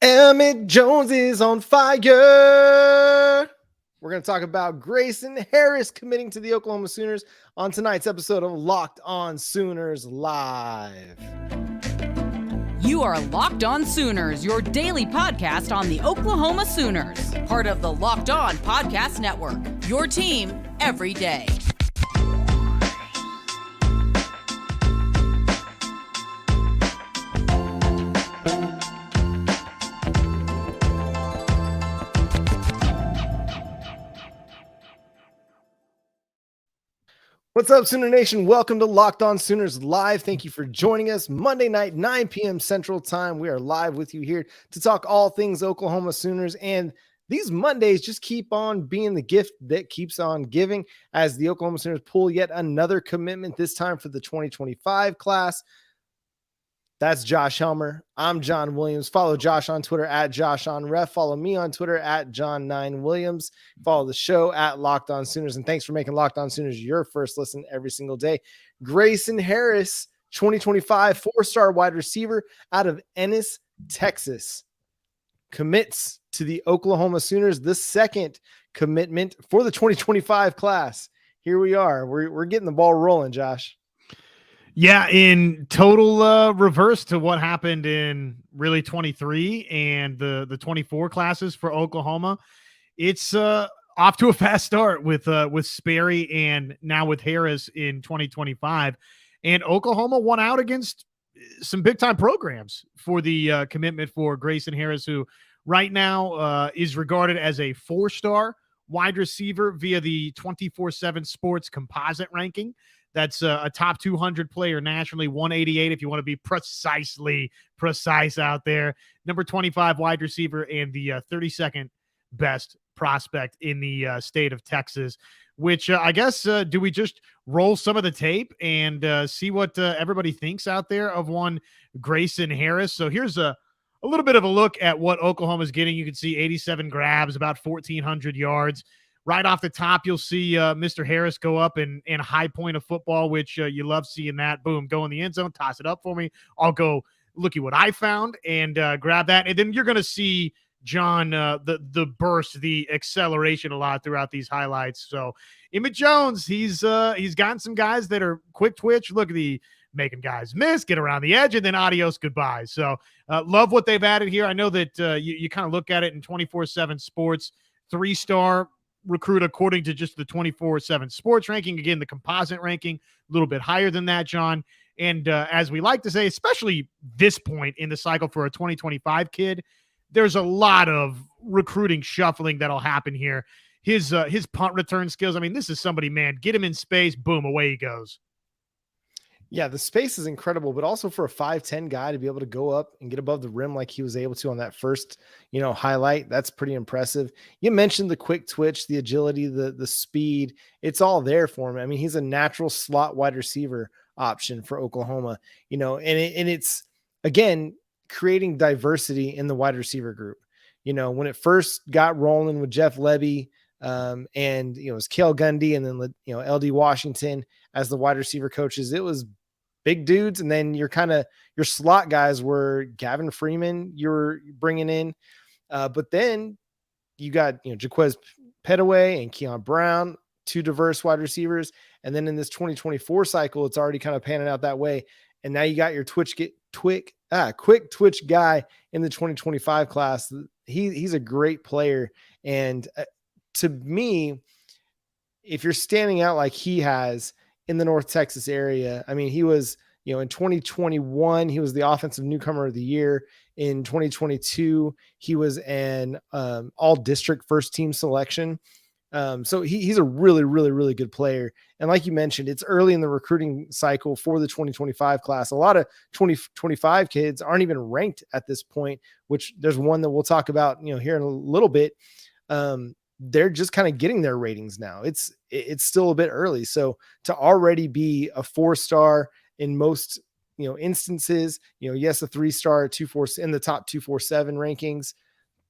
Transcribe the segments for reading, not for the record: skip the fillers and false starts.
Emmett Jones is on fire. We're going to talk about Gracen Harris committing to the Oklahoma Sooners on tonight's episode of Locked On Sooners Live. You are Locked On Sooners, your daily podcast on the Oklahoma Sooners, part of the Locked On Podcast Network, your team every day. What's up, Sooner Nation? Welcome to Locked On Sooners Live. Thank you for joining us. Monday night, 9 p.m. Central Time. We are live with you here to talk all things Oklahoma Sooners. And these Mondays just keep on being the gift that keeps on giving as the Oklahoma Sooners pull yet another commitment, this time for the 2025 class. That's Josh Helmer. I'm John Williams. Follow Josh on Twitter at JoshOnRef. Follow me on Twitter at John9Williams. Follow the show at Locked On Sooners. And thanks for making Locked On Sooners your first listen every single day. Gracen Harris, 2025 four-star wide receiver out of Ennis, Texas, commits to the Oklahoma Sooners, the second commitment for the 2025 class. Here we are. We're getting the ball rolling, Josh. Yeah, in total reverse to what happened in really 23 and the 24 classes for Oklahoma. It's off to a fast start with Sperry and now with Harris in 2025. And Oklahoma won out against some big-time programs for the commitment for Grayson Harris, who right now is regarded as a four-star wide receiver via the 24/7 Sports composite ranking. That's a top 200 player nationally, 188 if you want to be precise out there. Number 25 wide receiver and the 32nd best prospect in the state of Texas, which I guess, do we just roll some of the tape and see what everybody thinks out there of one Gracen Harris? So here's a little bit of a look at what Oklahoma's getting. You can see 87 grabs, about 1,400 yards. Right off the top, you'll see Mr. Harris go up and a high point of football, which you love seeing that. Boom, go in the end zone, toss it up for me. I'll go look at what I found and grab that. And then you're going to see John, the burst, the acceleration a lot throughout these highlights. So Emmett Jones, he's gotten some guys that are quick twitch. Look at the making guys miss, get around the edge, and then adios, goodbye. So love what they've added here. I know that you kind of look at it in 24/7 Sports, 3-star recruit according to just the 24/7 Sports ranking. Again, the composite ranking, a little bit higher than that, John. And as we like to say, especially this point in the cycle for a 2025 kid, there's a lot of recruiting shuffling that'll happen here. His punt return skills, I mean, this is somebody, man, get him in space, boom, away he goes. Yeah, the space is incredible, but also for a 5'10" guy to be able to go up and get above the rim like he was able to on that first, highlight, that's pretty impressive. You mentioned the quick twitch, the agility, the speed. It's all there for him. I mean, he's a natural slot wide receiver option for Oklahoma, and it's, again, creating diversity in the wide receiver group. When it first got rolling with Jeff Lebby, and it was Cale Gundy and then LD Washington as the wide receiver coaches, it was big dudes, and then your slot guys were Gavin Freeman you're bringing in, but then you got Jaquez Petaway and Keon Brown, two diverse wide receivers, and then in this 2024 cycle it's already kind of panning out that way, and now you got your quick twitch guy in the 2025 class. He's a great player, and to me, if you're standing out like he has in the North Texas area, I mean, he was, in 2021, he was the offensive newcomer of the year. In 2022, he was an all district first team selection. So he's a really, really, really good player. And like you mentioned, it's early in the recruiting cycle for the 2025 class. A lot of 2025 kids aren't even ranked at this point, which there's one that we'll talk about, here in a little bit. They're just kind of getting their ratings now. It's still a bit early. So to already be a 4-star in most, instances, yes, a 3-star, 2-4 in the top 247 rankings,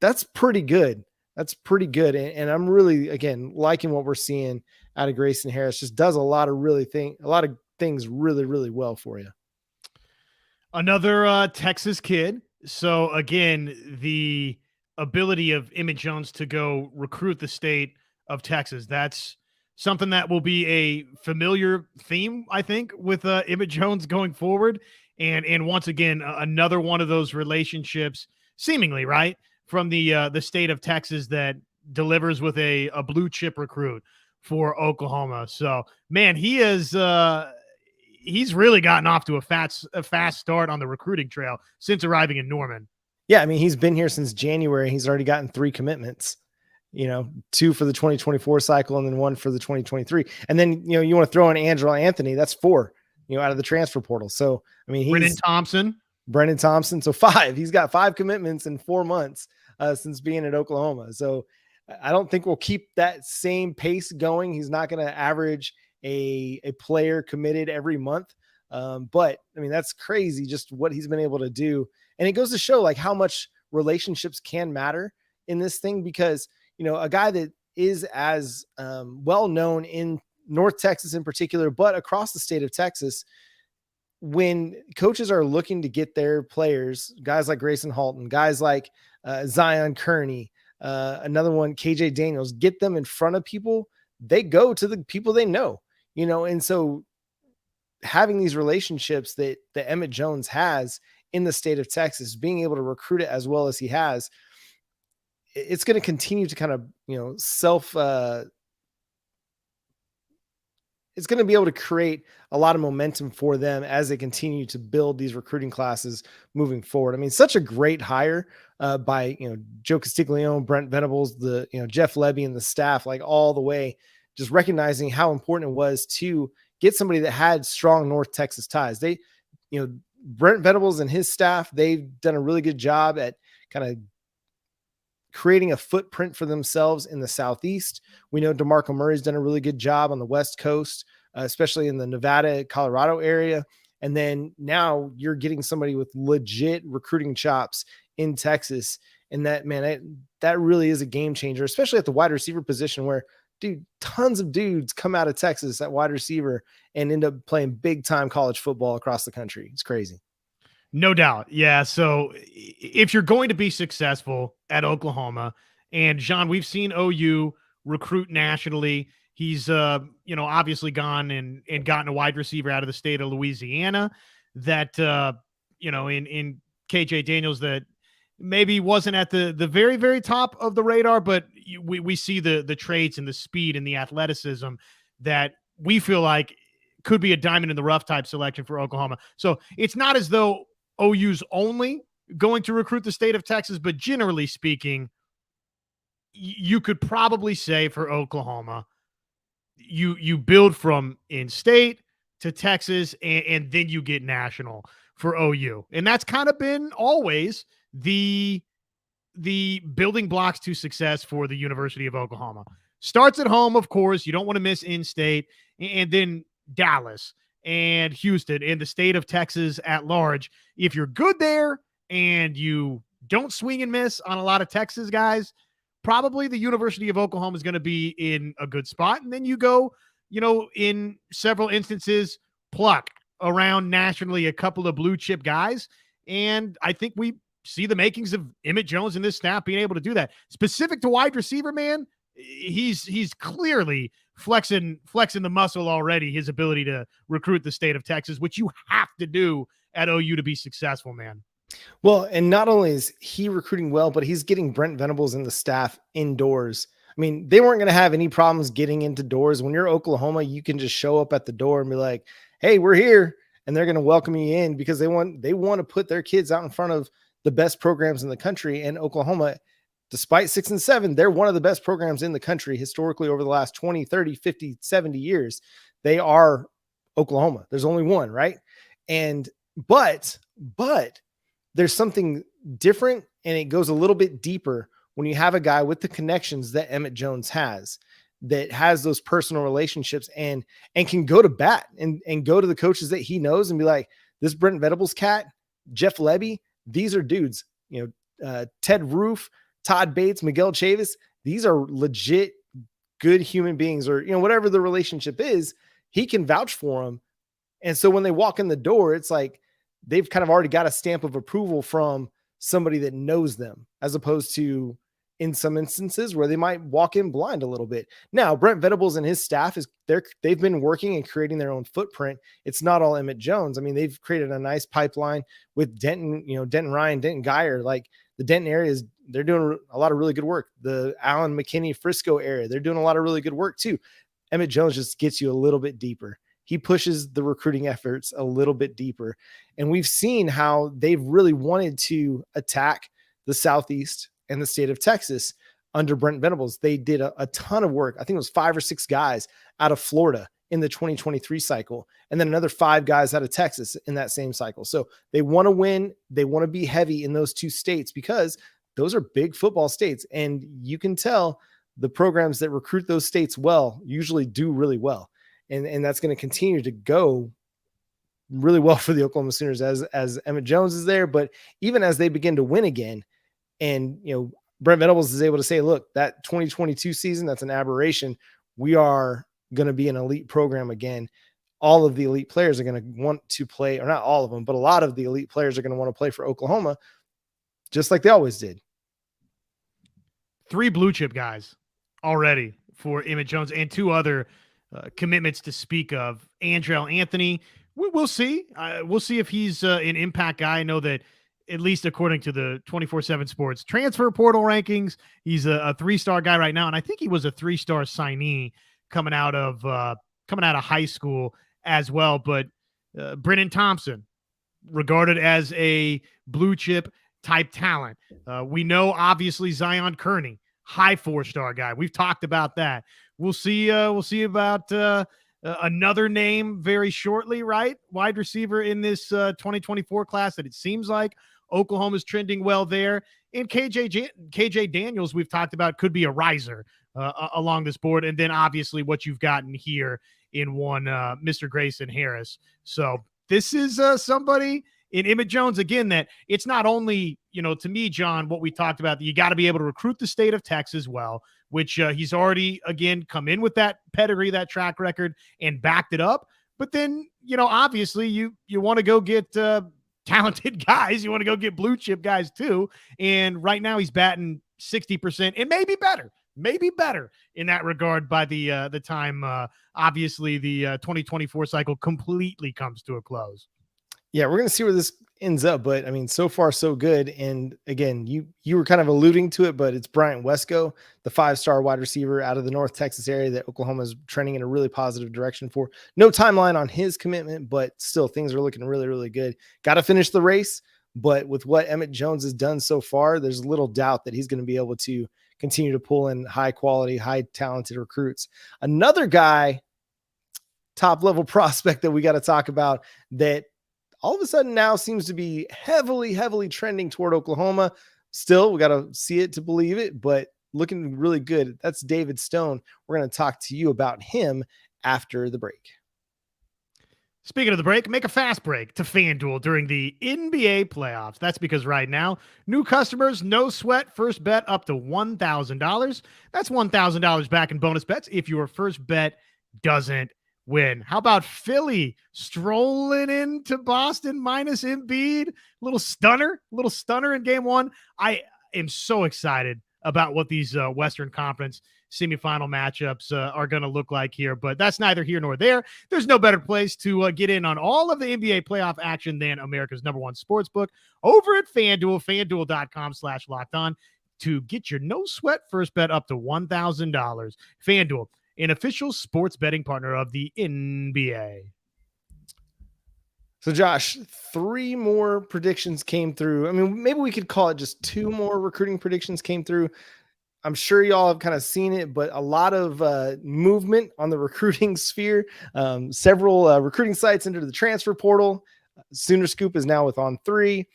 that's pretty good. That's pretty good. And I'm really, again, liking what we're seeing out of Gracen Harris. Just does a lot of things really, really well for you. Another Texas kid So again, the ability of Emmett Jones to go recruit the state of Texas, that's something that will be a familiar theme, I think, with Emmett Jones going forward. And once again, another one of those relationships, seemingly right, from the state of Texas that delivers with a blue chip recruit for Oklahoma. So man, he's really gotten off to a fast start on the recruiting trail since arriving in Norman. Yeah, I mean, he's been here since January. He's already gotten 3 commitments, 2 for the 2024 cycle and then 1 for the 2023. And then, you want to throw in Angelo Anthony, that's 4, out of the transfer portal. So, I mean, Brendan Thompson. So 5, he's got 5 commitments in 4 months since being at Oklahoma. So I don't think we'll keep that same pace going. He's not going to average a player committed every month. But I mean, that's crazy just what he's been able to do. And it goes to show like how much relationships can matter in this thing, because, a guy that is as well known in North Texas in particular, but across the state of Texas, when coaches are looking to get their players, guys like Grayson Halton, guys like Zion Kearney, another one, KJ Daniels, get them in front of people, they go to the people they know, and so having these relationships that Emmett Jones has in the state of Texas, being able to recruit it as well as he has, it's going to continue to kind of, it's going to be able to create a lot of momentum for them as they continue to build these recruiting classes moving forward. I mean, such a great hire by, Joe Castiglione, Brent Venables, the, Jeff Levy and the staff, like all the way, just recognizing how important it was to get somebody that had strong North Texas ties. They, Brent Venables and his staff, they've done a really good job at kind of creating a footprint for themselves in the Southeast. We know DeMarco Murray's done a really good job on the West Coast, especially in the Nevada, Colorado area. And then now you're getting somebody with legit recruiting chops in Texas. And that, man, that really is a game changer, especially at the wide receiver position where, dude, tons of dudes come out of Texas at wide receiver and end up playing big time college football across the country. It's crazy. No doubt. Yeah. So if you're going to be successful at Oklahoma, and John, we've seen OU recruit nationally. He's, obviously gone and gotten a wide receiver out of the state of Louisiana that, in KJ Daniels that maybe wasn't at the very, very top of the radar, but we see the traits and the speed and the athleticism that we feel like could be a diamond in the rough type selection for Oklahoma. So it's not as though OU's only going to recruit the state of Texas, but generally speaking, you could probably say for Oklahoma, you build from in-state to Texas, and then you get national for OU. And that's kind of been always the building blocks to success for the University of Oklahoma. Starts at home, of course. You don't want to miss in-state, and then Dallas and Houston and the state of Texas at large. If you're good there and you don't swing and miss on a lot of Texas guys, probably the University of Oklahoma is going to be in a good spot. And then you go, in several instances, pluck around nationally a couple of blue chip guys. And I think we see the makings of Emmett Jones and this staff being able to do that. Specific to wide receiver, man, he's clearly flexing the muscle already, his ability to recruit the state of Texas, which you have to do at OU to be successful, man. Well, and not only is he recruiting well, but he's getting Brent Venables and the staff indoors. I mean, they weren't going to have any problems getting into doors. When you're Oklahoma, you can just show up at the door and be like, hey, we're here. And they're going to welcome you in because they want to put their kids out in front of the best programs in the country. And Oklahoma, despite 6 and 7, they're one of the best programs in the country historically over the last 20, 30, 50, 70 years. They are Oklahoma. There's only one, right? But there's something different, and it goes a little bit deeper when you have a guy with the connections that Emmett Jones has, that has those personal relationships and can go to bat and go to the coaches that he knows and be like, this Brent Venables cat, Jeff Levy, these are dudes, Ted Roof, Todd Bates, Miguel Chavis, these are legit good human beings, or, whatever the relationship is, he can vouch for them. And so when they walk in the door, it's like they've kind of already got a stamp of approval from somebody that knows them, as opposed to in some instances where they might walk in blind a little bit. Now, Brent Venables and his staff they've been working and creating their own footprint. It's not all Emmett Jones. I mean, they've created a nice pipeline with Denton, Denton Ryan, Denton Geyer, like the Denton areas. They're doing a lot of really good work. The Allen McKinney Frisco area, they're doing a lot of really good work too. Emmett Jones just gets you a little bit deeper. He pushes the recruiting efforts a little bit deeper. And we've seen how they've really wanted to attack the Southeast and the state of Texas under Brent Venables. They did a ton of work. I think it was 5 or 6 guys out of Florida in the 2023 cycle, and then another 5 guys out of Texas in that same cycle. So they want to win. They want to be heavy in those 2 states because those are big football states. And you can tell the programs that recruit those states well usually do really well. And that's going to continue to go really well for the Oklahoma Sooners as Emmett Jones is there. But even as they begin to win again, and, Brent Venables is able to say, look, that 2022 season, that's an aberration. We are going to be an elite program again. All of the elite players are going to want to play, or not all of them, but a lot of the elite players are going to want to play for Oklahoma, just like they always did. 3 blue chip guys already for Emmett Jones, and 2 other commitments to speak of. Andrell Anthony, we'll see. We'll see if he's an impact guy. I know that, at least according to the 24/7 Sports transfer portal rankings, he's a 3-star guy right now. And I think he was a 3-star signee coming out of high school as well. But Brennan Thompson, regarded as a blue chip type talent. We know, obviously, Zion Kearney, high 4-star guy. We've talked about that. We'll see about another name very shortly, right? Wide receiver in this 2024 class that it seems like Oklahoma's trending well there. And KJ Daniels, we've talked about, could be a riser along this board. And then obviously what you've gotten here in one Mr. Gracen Harris. So this is somebody in Emmett Jones, again, that it's not only, to me, John, what we talked about, that you got to be able to recruit the state of Texas well, which he's already, again, come in with that pedigree, that track record, and backed it up. But then, obviously you want to go get talented guys. You want to go get blue chip guys too. And right now he's batting 60% and maybe better in that regard by the time, obviously, the 2024 cycle completely comes to a close. Yeah, we're going to see where this ends up, but I mean, so far so good. And again, you were kind of alluding to it, but it's Bryant Wesco, the 5-star wide receiver out of the North Texas area that Oklahoma is trending in a really positive direction for. No timeline on his commitment, but still things are looking really, really good. Got to finish the race, but with what Emmett Jones has done so far, there's little doubt that he's going to be able to continue to pull in high quality, high talented recruits. Another guy, top level prospect that we got to talk about that all of a sudden now seems to be heavily, heavily trending toward Oklahoma. Still, we got to see it to believe it, but looking really good. That's David Stone. We're going to talk to you about him after the break. Speaking of the break, make a fast break to FanDuel during the NBA playoffs. That's because right now, new customers, no sweat, first bet up to $1,000. That's $1,000 back in bonus bets if your first bet doesn't win. How about Philly strolling into Boston minus Embiid? Little stunner in game 1. I am so excited about what these Western Conference semifinal matchups are going to look like here, but that's neither here nor there. There's no better place to get in on all of the NBA playoff action than America's #1 sportsbook over at FanDuel, FanDuel.com/lockedon, to get your no sweat first bet up to $1,000. FanDuel, an official sports betting partner of the NBA. So Josh, 3 more predictions came through. I mean, maybe we could call it just 2 more recruiting predictions came through. I'm sure y'all have kind of seen it, but a lot of movement on the recruiting sphere. Several recruiting sites into the transfer portal. Sooner Scoop is now with On3.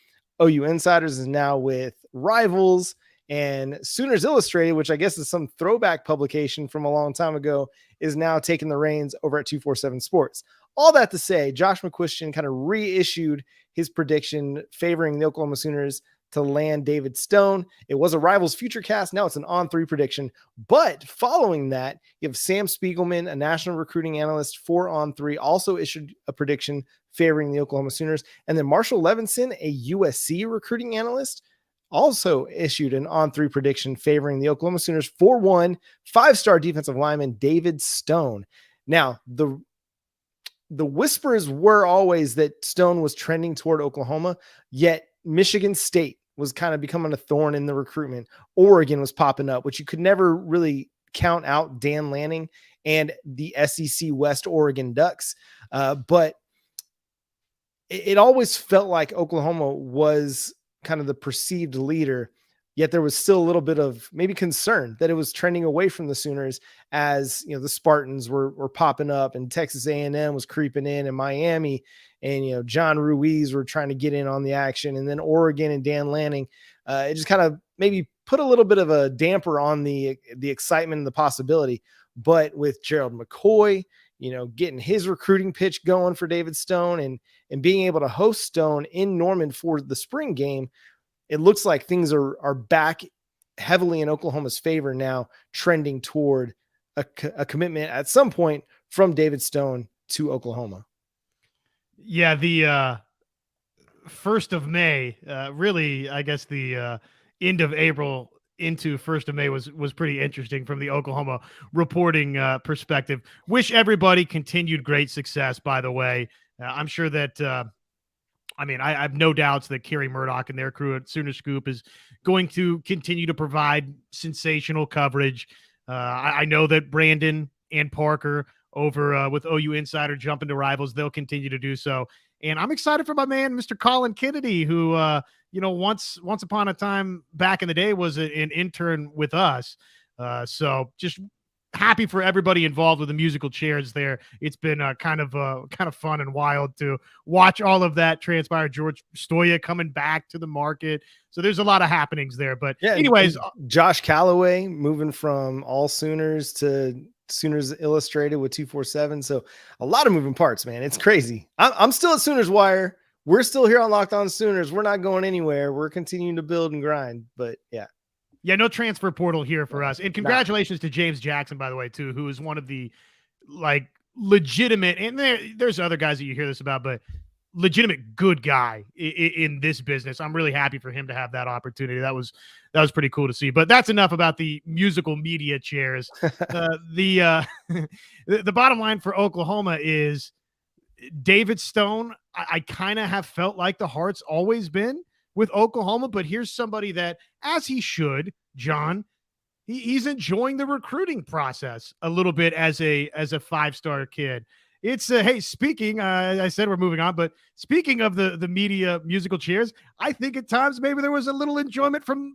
OU Insiders is now with Rivals. And Sooners Illustrated, which I guess is some throwback publication from a long time ago, is now taking the reins over at 247 Sports. All that to say, Josh McCuistion kind of reissued his prediction favoring the Oklahoma Sooners to land David Stone. It was a Rivals Futurecast. Now it's an On3 prediction. But following that, you have Sam Spiegelman, a national recruiting analyst for On3, also issued a prediction favoring the Oklahoma Sooners. And then Marshall Levinson, a USC recruiting analyst, also issued an On3 prediction favoring the Oklahoma Sooners 4-1, 5-star defensive lineman David Stone. Now, the whispers were always that Stone was trending toward Oklahoma, yet Michigan State was kind of becoming a thorn in the recruitment. Oregon was popping up, which you could never really count out Dan Lanning and the SEC West Oregon Ducks. But it always felt like Oklahoma was kind of the perceived leader, yet there was still a little bit of maybe concern that it was trending away from the Sooners as, the Spartans were popping up and Texas A&M was creeping in and Miami and, John Ruiz were trying to get in on the action. And then Oregon and Dan Lanning, it just kind of maybe put a little bit of a damper on the excitement and the possibility. But with Gerald McCoy, getting his recruiting pitch going for David Stone and being able to host Stone in Norman for the spring game, it looks like things are back heavily in Oklahoma's favor now, trending toward a commitment at some point from David Stone to Oklahoma. Yeah, the 1st of May, really, I guess the end of April into 1st of May was pretty interesting from the Oklahoma reporting perspective. Wish everybody continued great success, by the way. I'm sure that I have no doubts that Kerry Murdoch and their crew at Sooner Scoop is going to continue to provide sensational coverage. I know that Brandon and Parker over with OU Insider Jump into Rivals, they'll continue to do so. And I'm excited for my man, Mr. Colin Kennedy, who, once upon a time back in the day was an intern with us. So just happy for everybody involved with the musical chairs there. It's been kind of fun and wild to watch all of that transpire. George Stoya coming back to the market. So there's a lot of happenings there. But yeah, anyways, Josh Calloway moving from all Sooners to Sooners Illustrated with 247. So a lot of moving parts, man. It's crazy. I'm still at Sooners Wire. We're still here on Locked On Sooners. We're not going anywhere. We're continuing to build and grind. But yeah. Yeah, no transfer portal here for us. And congratulations to James Jackson, by the way, too, who is one of the legitimate, and there's other guys that you hear this about, but legitimate good guy in this business. I'm really happy for him to have that opportunity. That was pretty cool to see. But that's enough about the musical media chairs. The bottom line for Oklahoma is David Stone. I kind of have felt like the heart's always been with Oklahoma, but here's somebody that, as he should, John, he's enjoying the recruiting process a little bit as a 5-star kid. It's hey, speaking, I said we're moving on, but speaking of the media musical chairs, I think at times maybe there was a little enjoyment from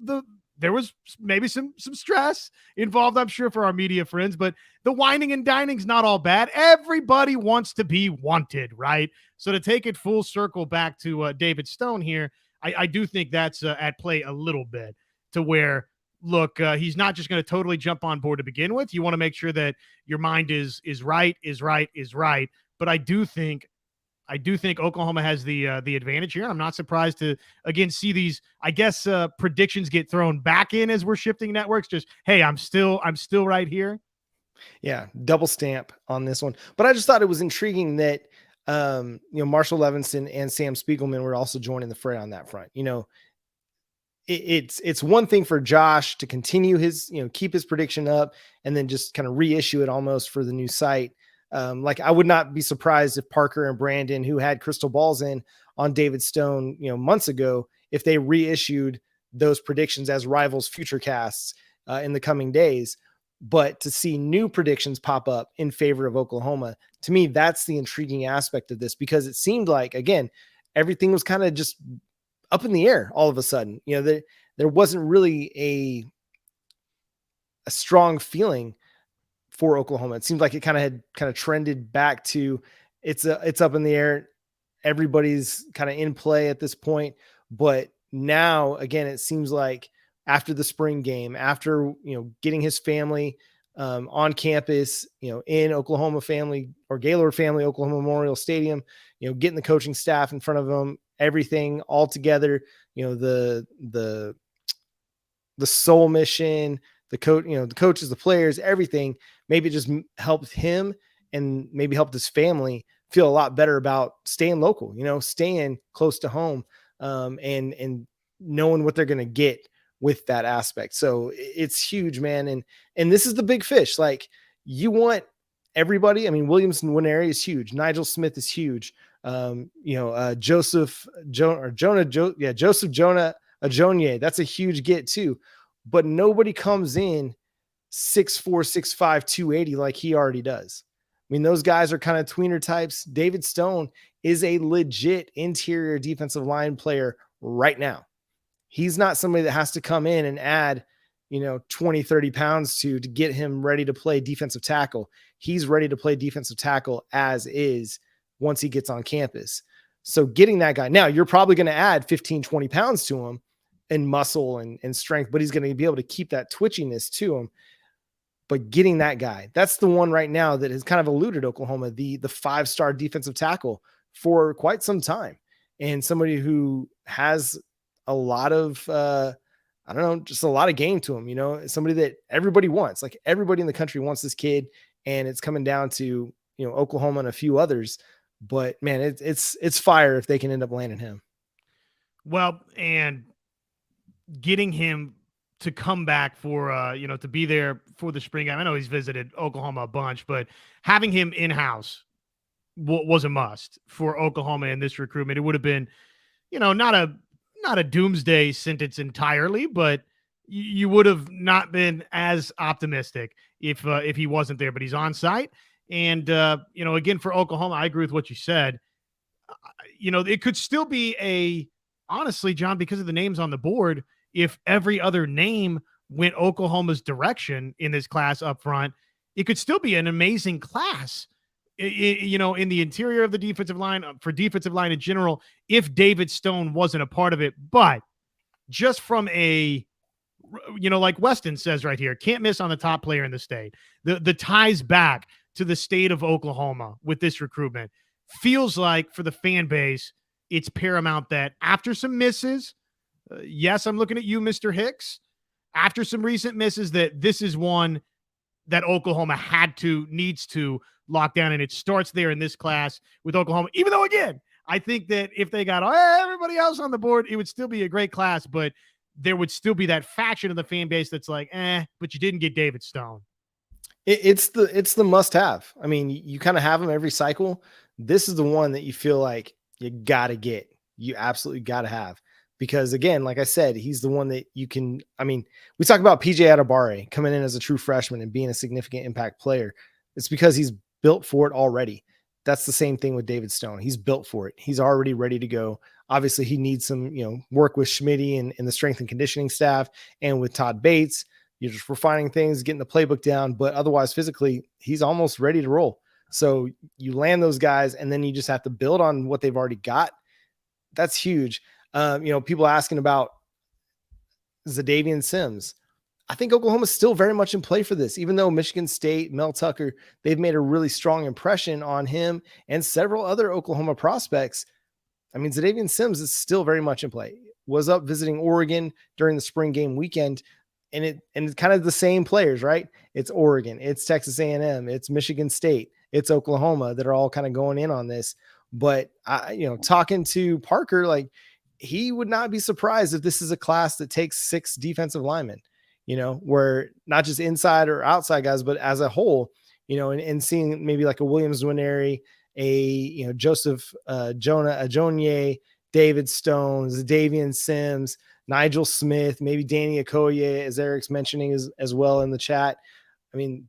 there was maybe some stress involved, I'm sure, for our media friends, but the whining and dining's not all bad. Everybody wants to be wanted, right? So to take it full circle back to David Stone here, I do think that's at play a little bit, to where, look, he's not just going to totally jump on board to begin with. You want to make sure that your mind is right. But I do think Oklahoma has the advantage here. I'm not surprised to, again, see these, I guess, predictions get thrown back in as we're shifting networks. Just, hey, I'm still right here. Yeah, double stamp on this one. But I just thought it was intriguing that Marshall Levinson and Sam Spiegelman were also joining the fray on that front. It's one thing for Josh to continue his, keep his prediction up and then just kind of reissue it almost for the new site. I would not be surprised if Parker and Brandon, who had crystal balls in on David Stone, months ago, if they reissued those predictions as Rivals future casts in the coming days. But to see new predictions pop up in favor of Oklahoma, to me, that's the intriguing aspect of this, because it seemed like, again, everything was kind of just up in the air all of a sudden. There wasn't really a strong feeling for Oklahoma. It seemed like it kind of trended back to it's up in the air. Everybody's kind of in play at this point. But now, again, it seems like after the spring game, after, getting his family on campus, in Oklahoma family or Gaylord family, Oklahoma Memorial Stadium, getting the coaching staff in front of them, everything all together, the soul mission, the coach, the coaches, the players, everything, maybe it just helped him and maybe helped his family feel a lot better about staying local, staying close to home, and knowing what they're going to get with that aspect. So it's huge, man. And this is the big fish. Like, you want everybody. I mean, Williams Nwaneri is huge. Nigel Smith is huge. Joseph Jonah Ajonye. That's a huge get too, but nobody comes in 6'4", 6'5", 280 like he already does. I mean, those guys are kind of tweener types. David Stone is a legit interior defensive line player right now. He's not somebody that has to come in and add, 20, 30 pounds to get him ready to play defensive tackle. He's ready to play defensive tackle as is once he gets on campus. So getting that guy, now you're probably going to add 15, 20 pounds to him in muscle and strength, but he's going to be able to keep that twitchiness to him. But getting that guy, that's the one right now that has kind of eluded Oklahoma, the 5-star defensive tackle for quite some time. And somebody who has a lot of, just a lot of game to him, somebody that everybody wants. Like, everybody in the country wants this kid, and it's coming down to, Oklahoma and a few others. But man, it's fire if they can end up landing him. Well, and getting him to come back for, to be there for the spring game. I know he's visited Oklahoma a bunch, but having him in-house was a must for Oklahoma in this recruitment. It would have been, not a doomsday sentence entirely, but you would have not been as optimistic if he wasn't there, but he's on site. And, again, for Oklahoma, I agree with what you said. It could still be honestly, John, because of the names on the board, if every other name went Oklahoma's direction in this class up front, it could still be an amazing class, in the interior of the defensive line, for defensive line in general, if David Stone wasn't a part of it. But just from like Weston says right here, can't miss on the top player in the state. The ties back to the state of Oklahoma with this recruitment feels like, for the fan base, it's paramount that after some misses, yes, I'm looking at you, Mr. Hicks, after some recent misses, that this is one that Oklahoma needs to lock down. And it starts there in this class with Oklahoma, even though, again, I think that if they got everybody else on the board, it would still be a great class, but there would still be that faction of the fan base that's like, but you didn't get David Stone. It's the must have. I mean, you kind of have them every cycle. This is the one that you feel like you got to get. You absolutely got to have. Because again, like I said, he's the one that you can, we talk about PJ Adebare coming in as a true freshman and being a significant impact player. It's because he's built for it already. That's the same thing with David Stone. He's built for it. He's already ready to go. Obviously he needs some, work with Schmitty and the strength and conditioning staff and with Todd Bates. You're just refining things, getting the playbook down, but otherwise physically he's almost ready to roll. So you land those guys and then you just have to build on what they've already got. That's huge. People asking about Zadavian Sims. I think Oklahoma's still very much in play for this, even though Michigan State, Mel Tucker, they've made a really strong impression on him and several other Oklahoma prospects. Zadavian Sims is still very much in play. Was up visiting Oregon during the spring game weekend, and it's kind of the same players, right? It's Oregon, it's Texas A&M, it's Michigan State, it's Oklahoma that are all kind of going in on this. But talking to Parker, like, he would not be surprised if this is a class that takes 6 defensive linemen, where not just inside or outside guys, but as a whole, and seeing maybe like a Williams Nwaneri, a, Joseph Jonah Ajonye, David Stone, Zadavian Sims, Nigel Smith, maybe Danny Okoye, as Eric's mentioning as well in the chat.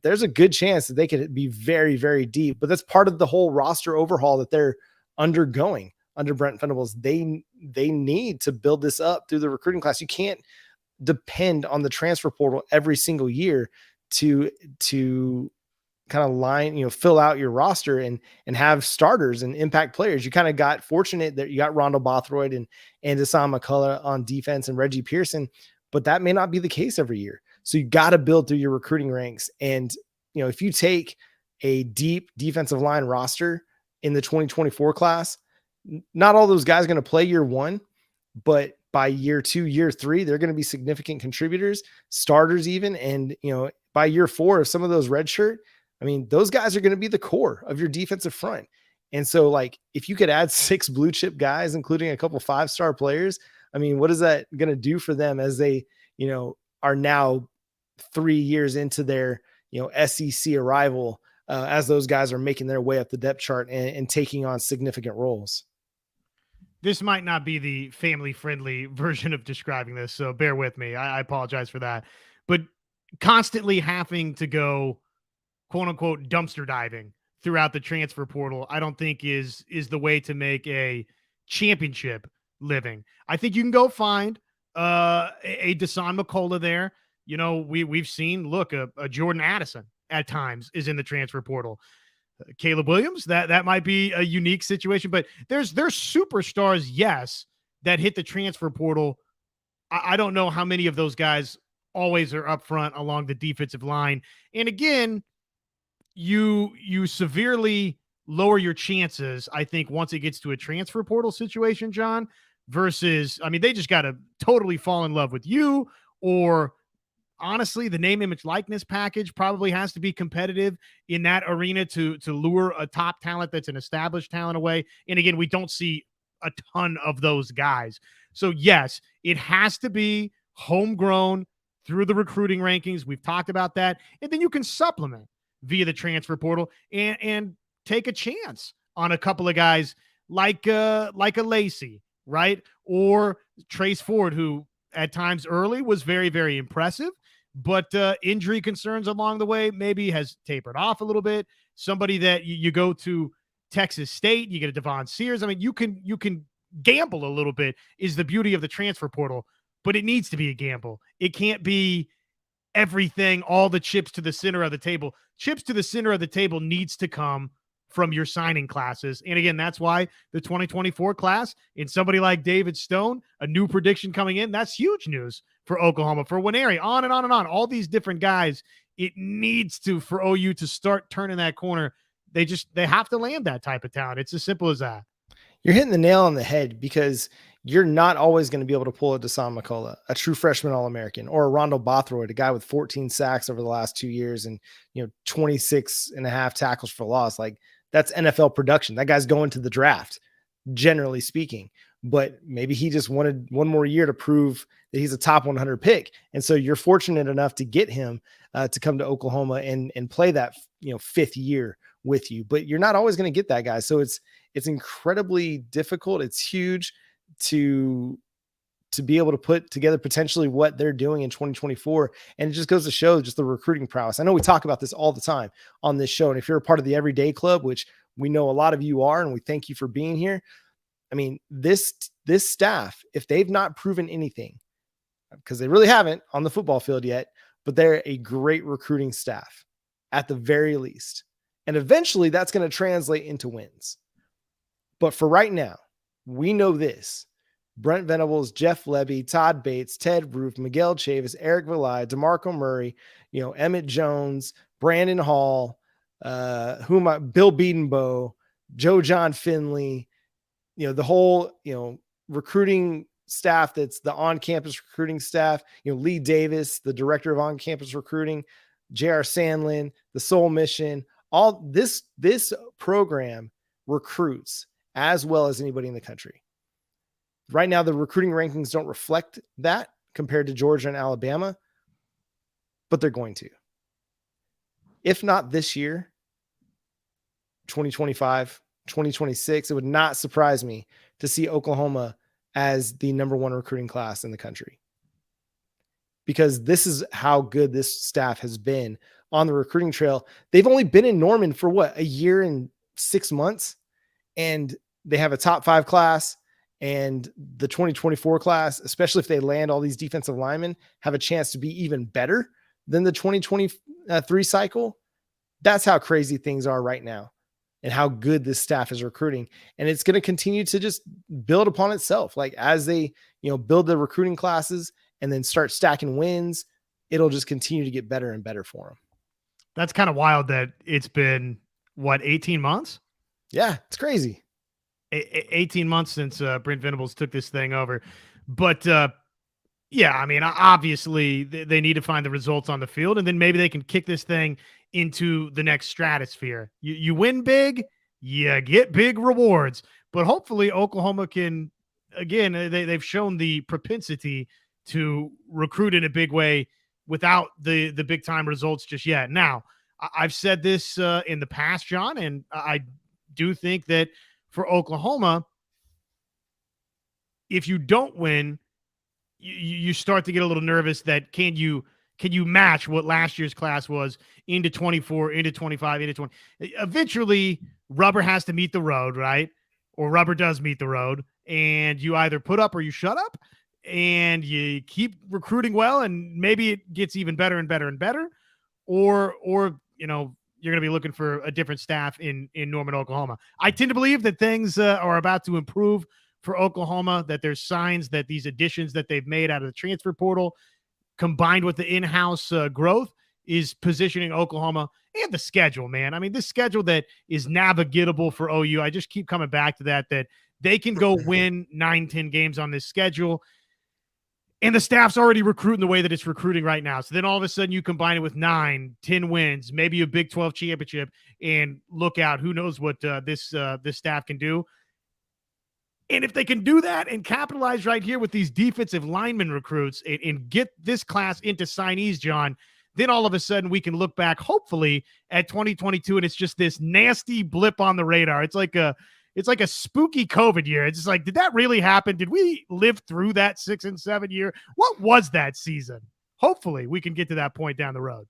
There's a good chance that they could be very, very deep, but that's part of the whole roster overhaul that they're undergoing under Brent Venables. They need to build this up through the recruiting class. You can't depend on the transfer portal every single year to kind of fill out your roster and have starters and impact players. You kind of got fortunate that you got Rondo Bothroyd and Hassan McCullough on defense and Reggie Pearson, but that may not be the case every year. So you got to build through your recruiting ranks. And, if you take a deep defensive line roster in the 2024 class, not all those guys are going to play year one, but by year 2, year 3, they're going to be significant contributors, starters even. And, by year 4 of some of those redshirt, those guys are going to be the core of your defensive front. And so, like, if you could add 6 blue chip guys, including a couple 5-star players, I mean, what is that going to do for them as they, are now 3 years into their, SEC arrival, as those guys are making their way up the depth chart and taking on significant roles? This might not be the family-friendly version of describing this, so bear with me. I apologize for that. But constantly having to go, quote-unquote, dumpster diving throughout the transfer portal, I don't think is the way to make a championship living. I think you can go find a Dasan McCullough there. We've seen, look, a Jordan Addison at times is in the transfer portal. Caleb Williams, that might be a unique situation, but there's superstars, yes, that hit the transfer portal. I don't know how many of those guys always are up front along the defensive line. And again, you severely lower your chances, I think, once it gets to a transfer portal situation, John, versus, I mean, they just got to totally fall in love with you, or honestly, the name, image, likeness package probably has to be competitive in that arena to lure a top talent that's an established talent away. And again, we don't see a ton of those guys. So yes, it has to be homegrown through the recruiting rankings. We've talked about that. And then you can supplement via the transfer portal and take a chance on a couple of guys like a Lacey, right? Or Trace Ford, who at times early was very, very impressive, but injury concerns along the way maybe has tapered off a little bit. Somebody that you go to Texas State, you get a Devon Sears. I mean, you can gamble a little bit, is the beauty of the transfer portal, but it needs to be a gamble. It can't be everything, all the chips to the center of the table. Chips to the center of the table needs to come from your signing classes. And again, that's why the 2024 class, and somebody like David Stone, a new prediction coming in, that's huge news for Oklahoma, for Winery, on and on and on. All these different guys, it needs to, for OU to start turning that corner. They have to land that type of talent. It's as simple as that. You're hitting the nail on the head, because you're not always going to be able to pull a Dasan McCullough, a true freshman All-American, or a Rondo Bothroyd, a guy with 14 sacks over the last 2 years and 26 and a half tackles for loss. Like, that's NFL production. That guy's going to the draft, generally speaking. But maybe he just wanted one more year to prove that he's a top 100 pick. And so you're fortunate enough to get him to come to Oklahoma and play that fifth year with you. But you're not always going to get that guy. So it's incredibly difficult. It's huge to be able to put together potentially what they're doing in 2024. And it just goes to show just the recruiting prowess. I know we talk about this all the time on this show. And if you're a part of the Everyday Club, which we know a lot of you are, and we thank you for being here. I mean, this staff, if they've not proven anything, because they really haven't on the football field yet, but they're a great recruiting staff at the very least. And eventually that's going to translate into wins. But for right now, we know this: Brent Venables, Jeff Lebby, Todd Bates, Ted Roof, Miguel Chavis, Eric Valai, DeMarco Murray, Emmett Jones, Brandon Hall, Bill Beedenbow, Joe John Finley, the whole, recruiting staff, that's the on-campus recruiting staff, Lee Davis, the director of on-campus recruiting, J.R. Sandlin, the Soul Mission, all this program recruits as well as anybody in the country. Right now, the recruiting rankings don't reflect that compared to Georgia and Alabama, but they're going to. If not this year, 2025, 2026, it would not surprise me to see Oklahoma as the number one recruiting class in the country, because this is how good this staff has been on the recruiting trail. They've only been in Norman for a year and 6 months, and they have a top 5 class. And the 2024 class, especially if they land all these defensive linemen, have a chance to be even better than the 2023 cycle. That's how crazy things are right now and how good this staff is recruiting. And it's going to continue to just build upon itself. Like, as they, build the recruiting classes and then start stacking wins, it'll just continue to get better and better for them. That's kind of wild that it's been 18 months? Yeah, it's crazy. 18 months since Brent Venables took this thing over. But yeah, I mean, obviously they need to find the results on the field, and then maybe they can kick this thing into the next stratosphere. You win big, you get big rewards, but hopefully Oklahoma can again, they've shown the propensity to recruit in a big way without the big time results just yet. Now, I've said this in the past, John, and I do think that for Oklahoma, if you don't win, you start to get a little nervous that can you match what last year's class was into 24, into 25, into 20? Eventually, rubber has to meet the road, right? Or rubber does meet the road, and you either put up or you shut up, and you keep recruiting well, and maybe it gets even better and better and better, or you're going to be looking for a different staff in Norman, Oklahoma. I tend to believe that things are about to improve for Oklahoma, that there's signs that these additions that they've made out of the transfer portal combined with the in-house growth is positioning Oklahoma, and the schedule, man. I mean, this schedule that is navigatable for OU, I just keep coming back to that they can go win 9-10 games on this schedule, and the staff's already recruiting the way that it's recruiting right now. So then all of a sudden you combine it with 9-10 wins, maybe a Big 12 championship, and look out, who knows what this staff can do. And if they can do that and capitalize right here with these defensive lineman recruits and get this class into signees, John, then all of a sudden we can look back, hopefully, at 2022, and it's just this nasty blip on the radar. It's like a spooky COVID year. It's just like, did that really happen? Did we live through that 6 and 7 year? What was that season? Hopefully we can get to that point down the road.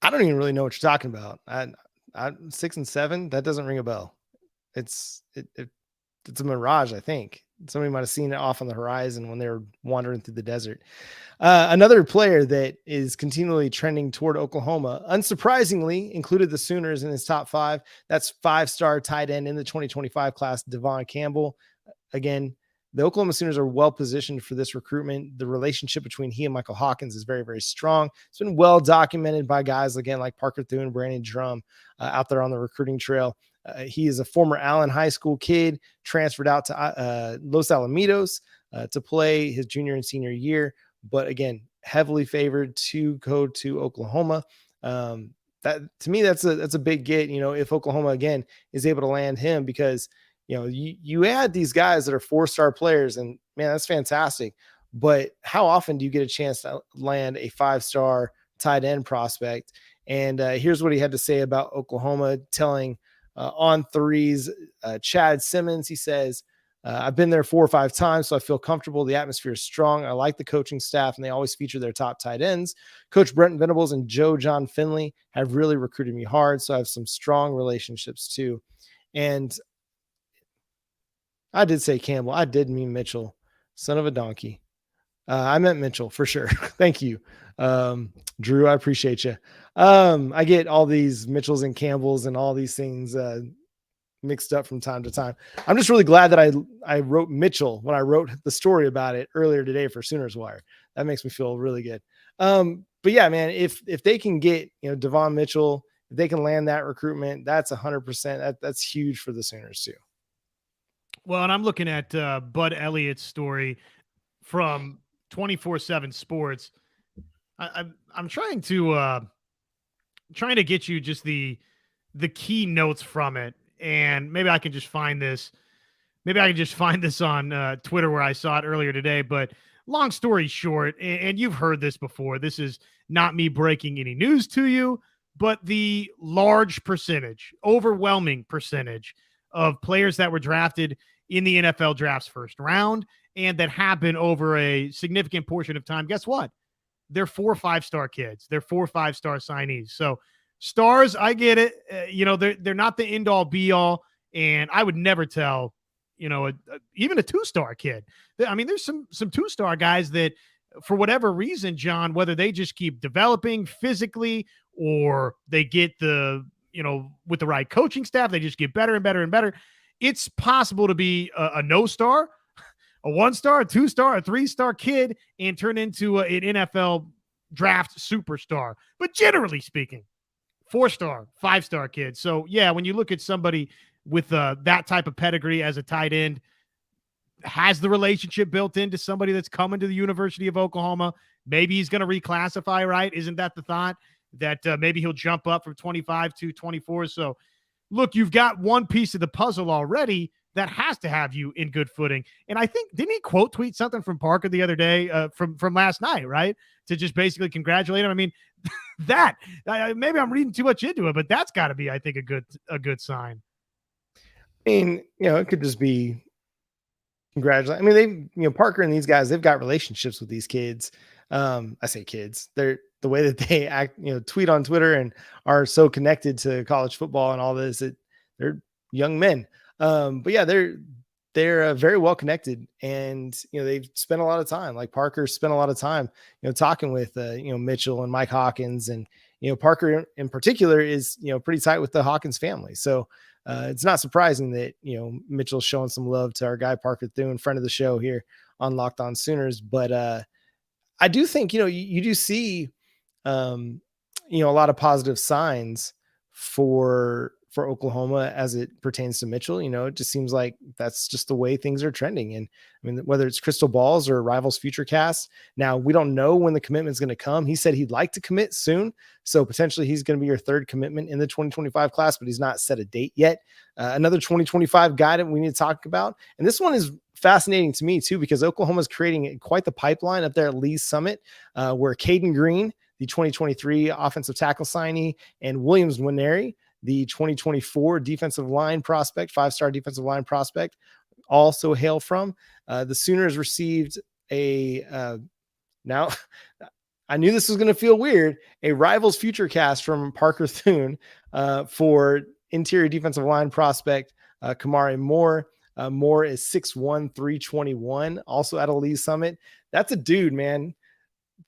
I don't even really know what you're talking about. I 6 and 7, that doesn't ring a bell. It's a mirage, I think. Somebody might have seen it off on the horizon when they were wandering through the desert. Another player that is continually trending toward Oklahoma, unsurprisingly, included the Sooners in his top 5. That's 5-star tight end in the 2025 class, Devon Campbell. Again, the Oklahoma Sooners are well positioned for this recruitment. The relationship between he and Michael Hawkins is very, very strong. It's been well documented by guys, again, like Parker Thune, Brandon Drum out there on the recruiting trail. He is a former Allen High School kid, transferred out to Los Alamitos to play his junior and senior year. But again, heavily favored to go to Oklahoma. That to me, that's a big get. If Oklahoma again is able to land him, because you add these guys that are 4-star players, and man, that's fantastic. But how often do you get a chance to land a 5-star tight end prospect? And here's what he had to say about Oklahoma, telling On3's Chad Simmons. He says, I've been there 4 or 5 times, so I feel comfortable. The atmosphere is strong. I like the coaching staff, and they always feature their top tight ends. Coach Brent Venables and Joe John Finley have really recruited me hard, so I have some strong relationships too. And I did say Campbell. I did mean Mitchell, son of a donkey. I meant Mitchell for sure. Thank you. Drew, I appreciate you. I get all these Mitchells and Campbells and all these things mixed up from time to time. I'm just really glad that I wrote Mitchell when I wrote the story about it earlier today for Sooners Wire. That makes me feel really good. But yeah, man, if they can get, Devon Mitchell, if they can land that recruitment, that's 100%. That's huge for the Sooners too. Well, and I'm looking at Bud Elliott's story from 24/7 Sports. I'm trying to get you just the key notes from it, and maybe I can just find this. Maybe I can just find this on Twitter where I saw it earlier today. But long story short, and you've heard this before, this is not me breaking any news to you, but the large percentage, overwhelming percentage of players that were drafted in the NFL draft's first round and that happen over a significant portion of time, guess what? They're 4 or 5-star kids. They're 4 or 5-star signees. So stars, I get it. They're not the end all be all. And I would never tell, even a 2-star kid. I mean, there's some 2-star guys that for whatever reason, John, whether they just keep developing physically or they get with the right coaching staff, they just get better and better and better. It's possible to be a no-star, a 1-star, a 2-star, a 3-star kid and turn into an NFL draft superstar. But generally speaking, 4-star, 5-star kid. So yeah, when you look at somebody with that type of pedigree as a tight end, has the relationship built into somebody that's coming to the University of Oklahoma, maybe he's going to reclassify, right? Isn't that the thought? That maybe he'll jump up from 25 to 24. So look, you've got one piece of the puzzle already. that has to have you in good footing. And I think, didn't he quote tweet something from Parker the other day from last night, right? To just basically congratulate him. I mean, that maybe I'm reading too much into it, but that's got to be, I think, a good sign. I mean, it could just be congratulate. I mean, Parker and these guys, they've got relationships with these kids. I say kids, they're the way that they act, tweet on Twitter and are so connected to college football and all this, they're young men. But yeah, they're very well connected, and they've spent a lot of time. Like Parker spent a lot of time, talking with Mitchell and Mike Hawkins, and Parker in particular is pretty tight with the Hawkins family. So it's not surprising that Mitchell's showing some love to our guy Parker Thune, friend of the show here on Locked On Sooners. But I do think you do see a lot of positive signs for Oklahoma as it pertains to Mitchell. It just seems like that's just the way things are trending. And I mean, whether it's crystal balls or Rivals Future Cast, now we don't know when the commitment is going to come. He said he'd like to commit soon. So potentially he's going to be your third commitment in the 2025 class, but he's not set a date yet. Another 2025 guy that we need to talk about. And this one is fascinating to me too, because Oklahoma is creating quite the pipeline up there at Lee's Summit, where Caden Green, the 2023 offensive tackle signee, and Williams Winery, the 2024 defensive line prospect, 5-star defensive line prospect, also hail from. The Sooners received now I knew this was going to feel weird, a Rivals Future Cast from Parker Thune for interior defensive line prospect Kamari Moore. Moore is 6'1", 321, also at a Lee's Summit. That's a dude, man.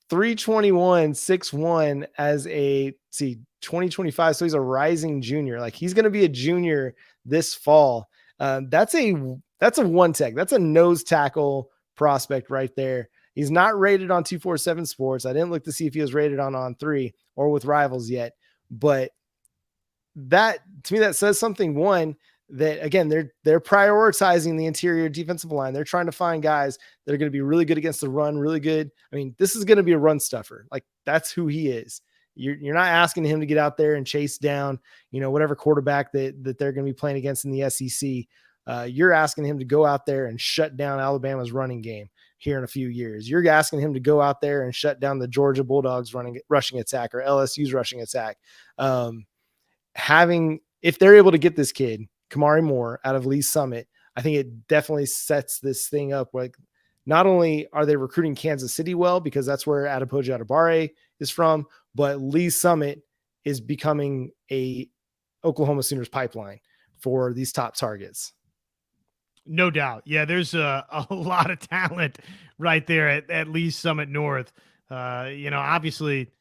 321, 6'1" as a 2025. So he's a rising junior. Like he's going to be a junior this fall. That's a one tech. That's a nose tackle prospect right there. He's not rated on 247 Sports. I didn't look to see if he was rated on On3 or with Rivals yet, but that to me, that says something. One, that again, they're prioritizing the interior defensive line. They're trying to find guys that are going to be really good against the run, really good. I mean, this is going to be a run stuffer. Like that's who he is. You're not asking him to get out there and chase down, whatever quarterback that they're going to be playing against in the SEC. You're asking him to go out there and shut down Alabama's running game here in a few years. You're asking him to go out there and shut down the Georgia Bulldogs rushing attack or LSU's rushing attack. If they're able to get this kid, Kamari Moore, out of Lee's Summit, I think it definitely sets this thing up. Like, not only are they recruiting Kansas City well, because that's where Adepoju Adebare is from, but Lee's Summit is becoming a Oklahoma Sooners pipeline for these top targets. No doubt. Yeah, there's a lot of talent right there at Lee's Summit North. Obviously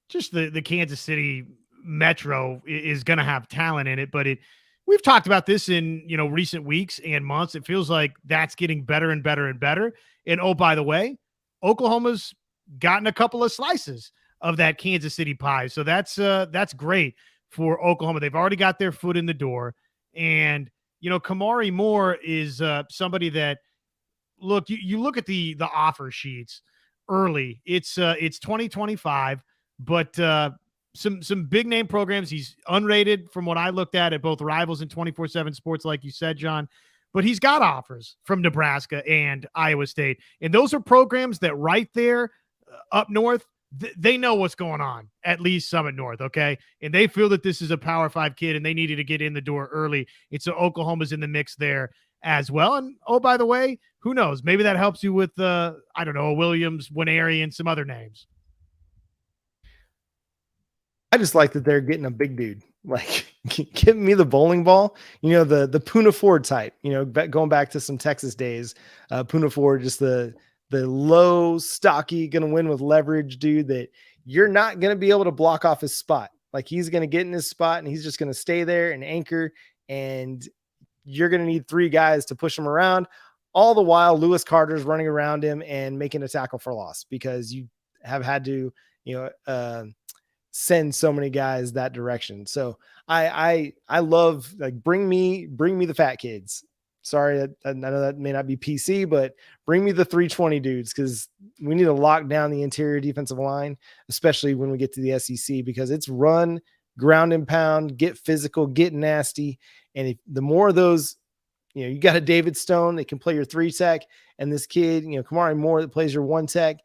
just the Kansas City Metro is going to have talent in it, but we've talked about this in, recent weeks and months. It feels like that's getting better and better and better. And oh, by the way, Oklahoma's gotten a couple of slices of that Kansas City pie. So that's great for Oklahoma. They've already got their foot in the door. And, Kamari Moore is somebody that, look, you look at the offer sheets early. It's 2025, but some big name programs. He's unrated from what I looked at both Rivals and 24/7 Sports, like you said, John, but he's got offers from Nebraska and Iowa State. And those are programs that right there up north, they know what's going on at Lee's Summit North. Okay. And they feel that this is a Power 5 kid and they needed to get in the door early. And so Oklahoma's in the mix there as well. And oh, by the way, who knows? Maybe that helps you with a Williams, Winery, and some other names. I just like that they're getting a big dude. Like, give me the bowling ball, the Puna Ford type, going back to some Texas days. Puna Ford, just the low, stocky, going to win with leverage dude that you're not going to be able to block off his spot. Like, he's going to get in his spot and he's just going to stay there and anchor. And you're going to need three guys to push him around. All the while, Lewis Carter's running around him and making a tackle for loss, because you have had to, send so many guys that direction. So I love, like, bring me the fat kids. Sorry, I know that may not be PC, but bring me the 320 dudes, because we need to lock down the interior defensive line, especially when we get to the SEC, because it's run, ground and pound, get physical, get nasty. And the more of those, you got a David Stone that can play your 3-tech, and this kid, Kamari Moore that plays your 1-tech.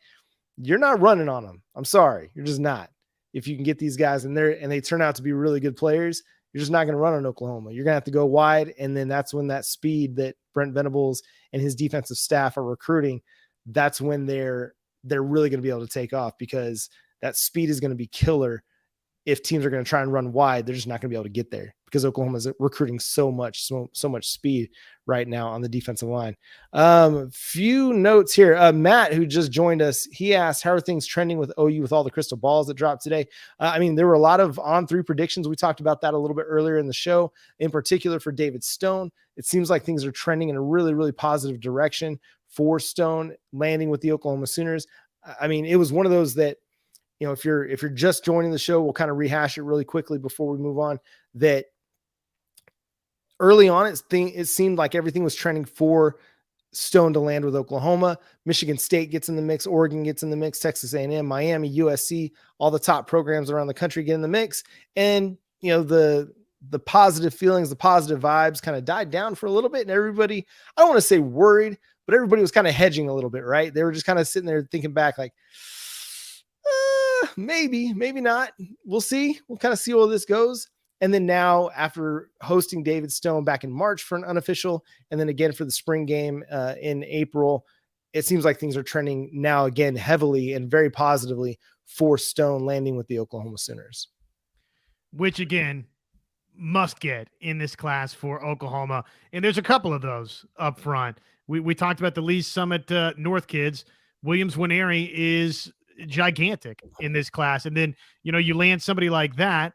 You're not running on them. I'm sorry. You're just not. If you can get these guys in there and they turn out to be really good players, you're just not going to run on Oklahoma. You're going to have to go wide. And then that's when that speed that Brent Venables and his defensive staff are recruiting, that's when they're really going to be able to take off, because that speed is going to be killer. If teams are going to try and run wide, they're just not going to be able to get there, because Oklahoma's recruiting so much speed right now on the defensive line. Few notes here. Matt, who just joined us, he asked, how are things trending with OU with all the crystal balls that dropped today? There were a lot of On3 predictions. We talked about that a little bit earlier in the show, in particular for David Stone. It seems like things are trending in a really, really positive direction for Stone landing with the Oklahoma Sooners. It was one of those that, if you're just joining the show, we'll kind of rehash it really quickly before we move on, that early on, it seemed like everything was trending for Stone to land with Oklahoma. Michigan State gets in the mix. Oregon gets in the mix. Texas A&M, Miami, USC, all the top programs around the country get in the mix. And, the positive feelings, the positive vibes kind of died down for a little bit. And everybody, I don't want to say worried, but everybody was kind of hedging a little bit, right? They were just kind of sitting there thinking back like, maybe not. We'll see. We'll kind of see where this goes. And then now, after hosting David Stone back in March for an unofficial, and then again for the spring game in April, it seems like things are trending now again heavily and very positively for Stone landing with the Oklahoma Sooners. Which again, must get in this class for Oklahoma. And there's a couple of those up front. We talked about the Lee's Summit North kids. Williams Winery is gigantic in this class. And then, you land somebody like that,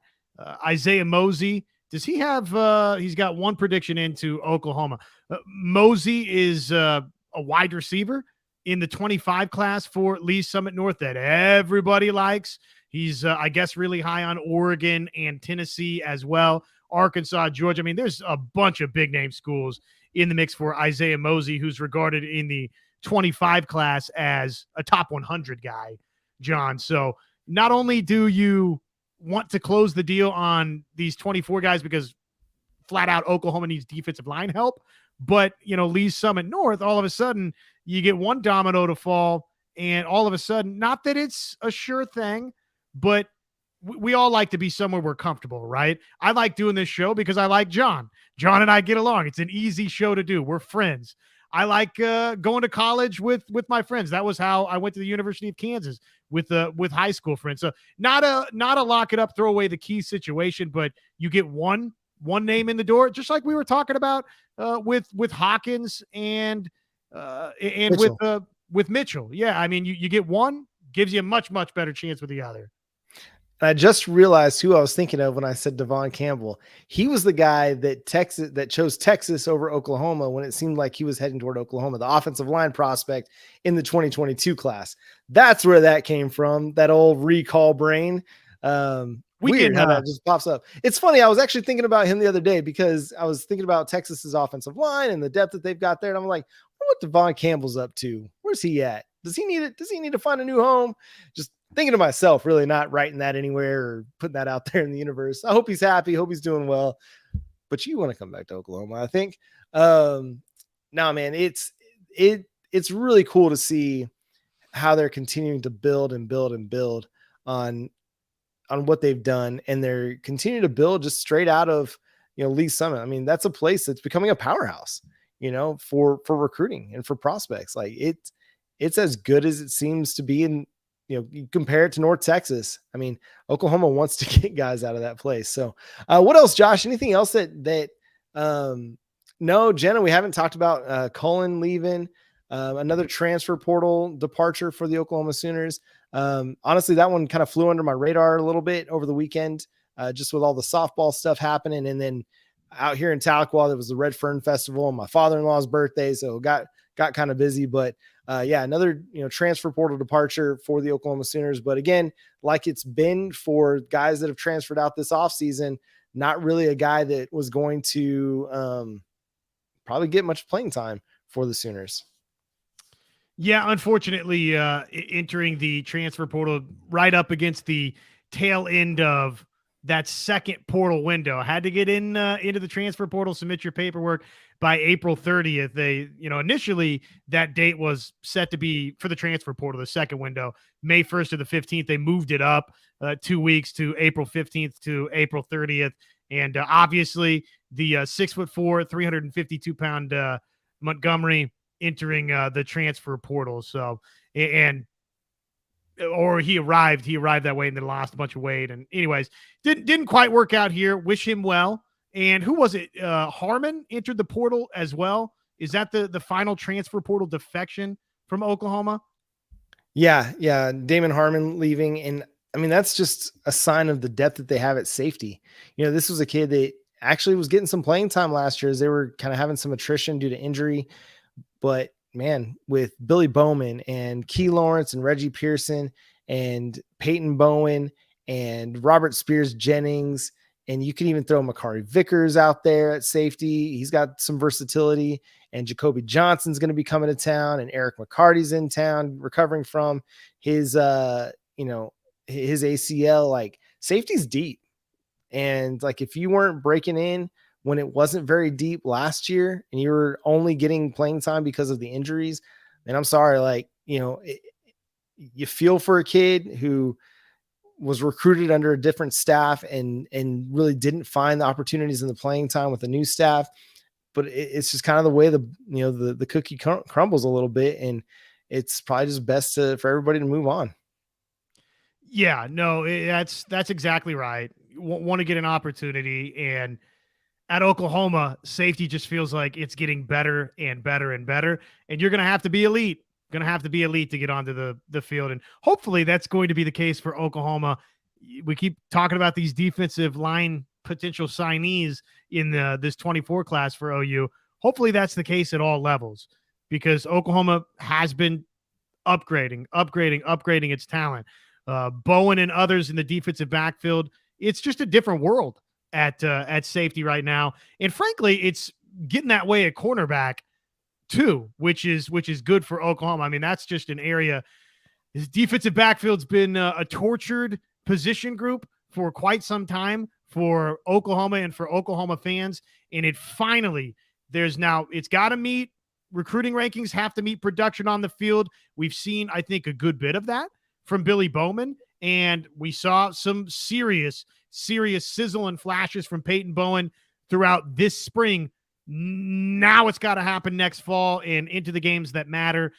Isaiah Mosey. Does he have, he's got one prediction into Oklahoma. Mosey is a wide receiver in the 25 class for Lee's Summit North that everybody likes. He's, I guess, really high on Oregon and Tennessee as well. Arkansas, Georgia. There's a bunch of big name schools in the mix for Isaiah Mosey, who's regarded in the 25 class as a top 100 guy, John. So not only do you want to close the deal on these 24 guys because flat out Oklahoma needs defensive line help, but Lee's Summit North, all of a sudden you get one domino to fall, and all of a sudden, not that it's a sure thing, but we all like to be somewhere we're comfortable, right? I like doing this show because I like John. John and I get along. It's an easy show to do. We're friends. I like going to college with my friends. That was how I went to the University of Kansas with high school friends. So not a lock it up, throw away the key situation, but you get one name in the door, just like we were talking about with Hawkins and Mitchell. With Mitchell. Yeah, you get one, gives you a much, much better chance with the other. I just realized who I was thinking of when I said Devon Campbell. He was the guy that chose Texas over Oklahoma when it seemed like he was heading toward Oklahoma, the offensive line prospect in the 2022 class. That's where that came from, that old recall brain. Weird how that just pops up. It's funny. I was actually thinking about him the other day because I was thinking about Texas's offensive line and the depth that they've got there. And I'm like, what Devon Campbell's up to? Where's he at? Does he need to find a new home? Just thinking to myself, really not writing that anywhere or putting that out there in the universe. I hope he's happy. Hope he's doing well. But you want to come back to Oklahoma, I think. No, man, it's really cool to see how they're continuing to build and build and build on what they've done, and they're continuing to build just straight out of Lee's Summit. That's a place that's becoming a powerhouse, for recruiting and for prospects. Like it's as good as it seems to be in. You compare it to North Texas. Oklahoma wants to get guys out of that place. So what else, Josh? Anything else that no, Jenna, we haven't talked about Cullen leaving, another transfer portal departure for the Oklahoma Sooners. Honestly, that one kind of flew under my radar a little bit over the weekend, just with all the softball stuff happening. And then out here in Tahlequah, there was the Red Fern Festival and my father-in-law's birthday. So got kind of busy, but another, transfer portal departure for the Oklahoma Sooners. But again, like it's been for guys that have transferred out this offseason, not really a guy that was going to probably get much playing time for the Sooners. Yeah, unfortunately, entering the transfer portal right up against the tail end of that second portal window. Had to get into the transfer portal, submit your paperwork by April 30th. They, initially that date was set to be for the transfer portal, the second window, May 1st to the 15th. They moved it up 2 weeks to April 15th to April 30th. And obviously the 6'4", 352-pound Montgomery entering the transfer portal. So, or he arrived that way and then lost a bunch of weight. And anyways, didn't quite work out here. Wish him well. And who was it? Harmon entered the portal as well. Is that the final transfer portal defection from Oklahoma? Yeah. Damon Harmon leaving. And I mean, that's just a sign of the depth that they have at safety. This was a kid that actually was getting some playing time last year as they were kind of having some attrition due to injury. But man, with Billy Bowman and Key Lawrence and Reggie Pearson and Peyton Bowen and Robert Spears Jennings, and you can even throw Makari Vickers out there at safety. He's got some versatility, and Jacoby Johnson's going to be coming to town, and Eric McCarty's in town recovering from his, his ACL. Like, safety's deep. And like, if you weren't breaking in when it wasn't very deep last year and you were only getting playing time because of the injuries, and I'm sorry, like, you feel for a kid who was recruited under a different staff and really didn't find the opportunities in the playing time with the new staff. But it's just kind of the way the cookie crumbles a little bit. And it's probably just best for everybody to move on. Yeah, no, that's exactly right. Want to get an opportunity, and at Oklahoma, safety just feels like it's getting better and better and better. And you're going to have to be elite. Going to have to be elite to get onto the field. And hopefully that's going to be the case for Oklahoma. We keep talking about these defensive line potential signees in this 24 class for OU. Hopefully that's the case at all levels, because Oklahoma has been upgrading its talent. Bowen and others in the defensive backfield. It's just a different world at safety right now. And frankly, it's getting that way at cornerback too, which is good for Oklahoma. I mean, that's just an area. This defensive backfield's been a tortured position group for quite some time for Oklahoma and for Oklahoma fans. And it's got to meet recruiting rankings, have to meet production on the field. We've seen, I think, a good bit of that from Billy Bowman. And we saw some serious sizzle and flashes from Peyton Bowen throughout this spring. Now it's got to happen next fall and into the games that matter.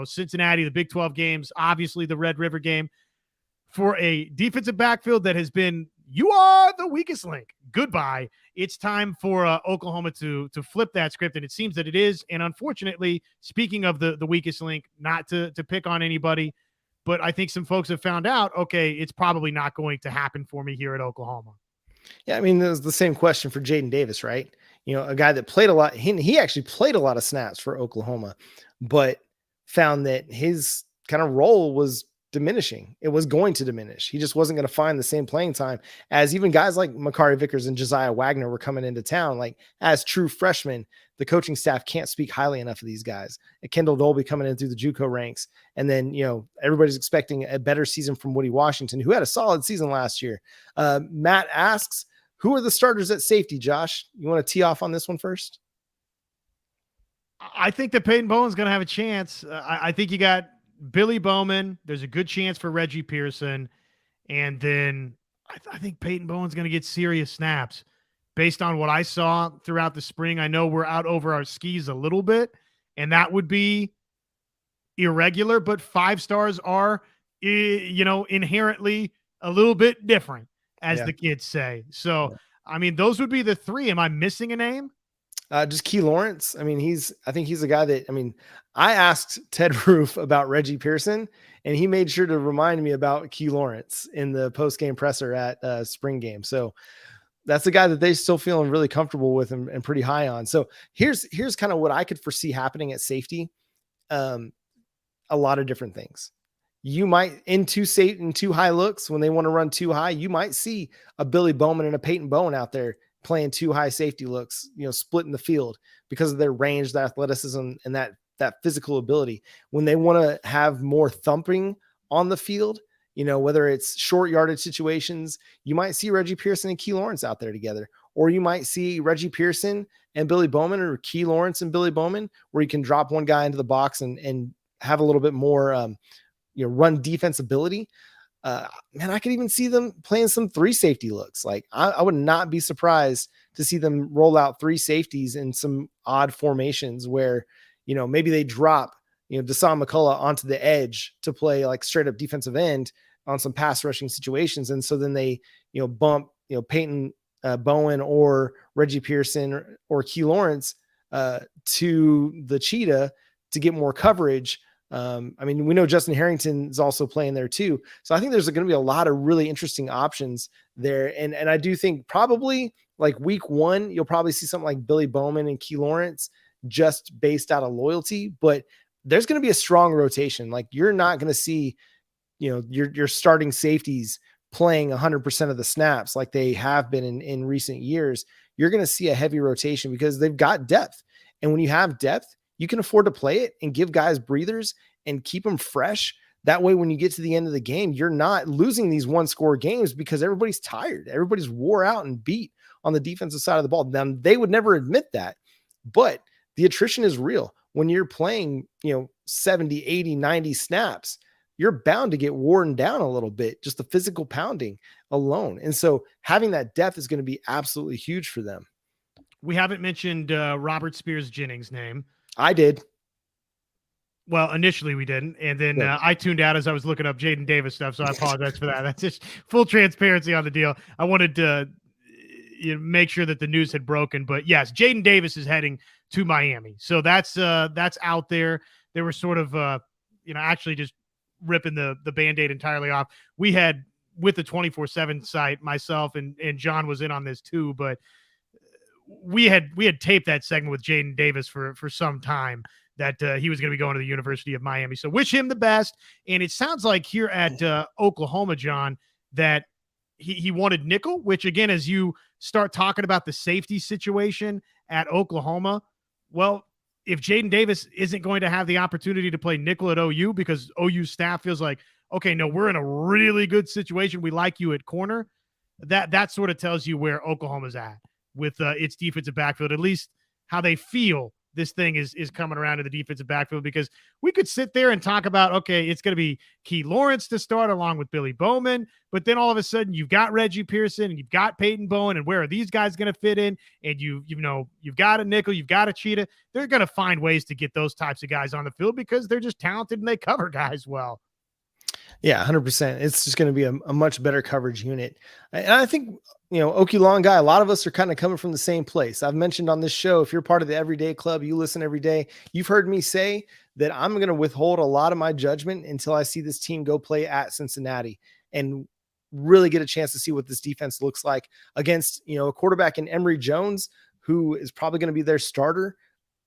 Cincinnati, the Big 12 games, obviously the Red River game. For a defensive backfield that has been, you are the weakest link, goodbye. It's time for Oklahoma to flip that script, and it seems that it is. And unfortunately, speaking of the weakest link, not to pick on anybody, but I think some folks have found out, okay, it's probably not going to happen for me here at Oklahoma. Yeah, I mean, it was the same question for Jaden Davis, right? A guy that played a lot. He actually played a lot of snaps for Oklahoma, but found that his kind of role was diminishing. It was going to diminish. He just wasn't going to find the same playing time as even guys like Makari Vickers and Josiah Wagner were coming into town. Like, as true freshmen, the coaching staff can't speak highly enough of these guys. And Kendall Dolby coming in through the JUCO ranks. And then, everybody's expecting a better season from Woody Washington, who had a solid season last year. Matt asks, who are the starters at safety, Josh? You want to tee off on this one first? I think that Peyton Bowen's going to have a chance. I think you got Billy Bowman. There's a good chance for Reggie Pearson. And then I think Peyton Bowen's going to get serious snaps based on what I saw throughout the spring. I know we're out over our skis a little bit, and that would be irregular, but 5 stars are, inherently a little bit different, as the kids say. So, I mean, those would be the 3. Am I missing a name? Just Key Lawrence. I mean, I think he's a guy that, I asked Ted Roof about Reggie Pearson, and he made sure to remind me about Key Lawrence in the post-game presser at spring game. So that's the guy that they're still feeling really comfortable with and pretty high on. So here's kind of what I could foresee happening at safety. A lot of different things. You might, in two high looks, when they want to run too high, you might see a Billy Bowman and a Peyton Bowen out there playing 2 high safety looks, splitting the field because of their range, their athleticism, and that physical ability. When they want to have more thumping on the field, whether it's short yardage situations, you might see Reggie Pearson and Key Lawrence out there together, or you might see Reggie Pearson and Billy Bowman, or Key Lawrence and Billy Bowman, where you can drop one guy into the box and have a little bit more, run defense ability. Man, I could even see them playing some 3 safety looks. Like I would not be surprised to see them roll out 3 safeties in some odd formations where, maybe they drop, Deshaun McCullough onto the edge to play like straight up defensive end on some pass rushing situations. And so then they, bump, Peyton Bowen or Reggie Pearson or Key Lawrence to the cheetah to get more coverage. We know Justin Harrington is also playing there too. So I think there's going to be a lot of really interesting options there. And I do think probably like week 1, you'll probably see something like Billy Bowman and Key Lawrence just based out of loyalty, but there's going to be a strong rotation. Like you're not going to see, your starting safeties playing 100% of the snaps like they have been in recent years. You're going to see a heavy rotation because they've got depth. And when you have depth, you can afford to play it and give guys breathers and keep them fresh. That way, when you get to the end of the game, you're not losing these 1-score games because everybody's tired. Everybody's wore out and beat on the defensive side of the ball. Now, they would never admit that, but the attrition is real. When you're playing, 70, 80, 90 snaps, you're bound to get worn down a little bit, just the physical pounding alone. And so having that depth is going to be absolutely huge for them. We haven't mentioned Robert Spears Jennings' name. I did. Well, initially we didn't. And then I tuned out as I was looking up Jaden Davis stuff. So I apologize for that. That's just full transparency on the deal. I wanted to make sure that the news had broken, but yes, Jaden Davis is heading to Miami. So that's out there. They were sort of, actually just ripping the Band-Aid entirely off. We had with the 24/7 site, myself and John was in on this too, but we had taped that segment with Jaden Davis for some time that he was going to be going to the University of Miami. So wish him the best. And it sounds like here at Oklahoma, John, that he wanted nickel, which again, as you start talking about the safety situation at Oklahoma, well, if Jaden Davis isn't going to have the opportunity to play nickel at OU because OU staff feels like, okay, no, we're in a really good situation, we like you at corner, that sort of tells you where Oklahoma's at with its defensive backfield, at least how they feel this thing is coming around to the defensive backfield, because we could sit there and talk about, okay, it's going to be Key Lawrence to start along with Billy Bowman, but then all of a sudden you've got Reggie Pearson and you've got Peyton Bowen, and where are these guys going to fit in? And you've got a nickel, you've got a cheetah. They're going to find ways to get those types of guys on the field because they're just talented and they cover guys well. Yeah, 100%. It's just going to be a much better coverage unit. And I think, Okie Long guy, a lot of us are kind of coming from the same place. I've mentioned on this show, if you're part of the Everyday Club, you listen every day, you've heard me say that I'm going to withhold a lot of my judgment until I see this team go play at Cincinnati and really get a chance to see what this defense looks like against, a quarterback in Emmett Jones, who is probably going to be their starter,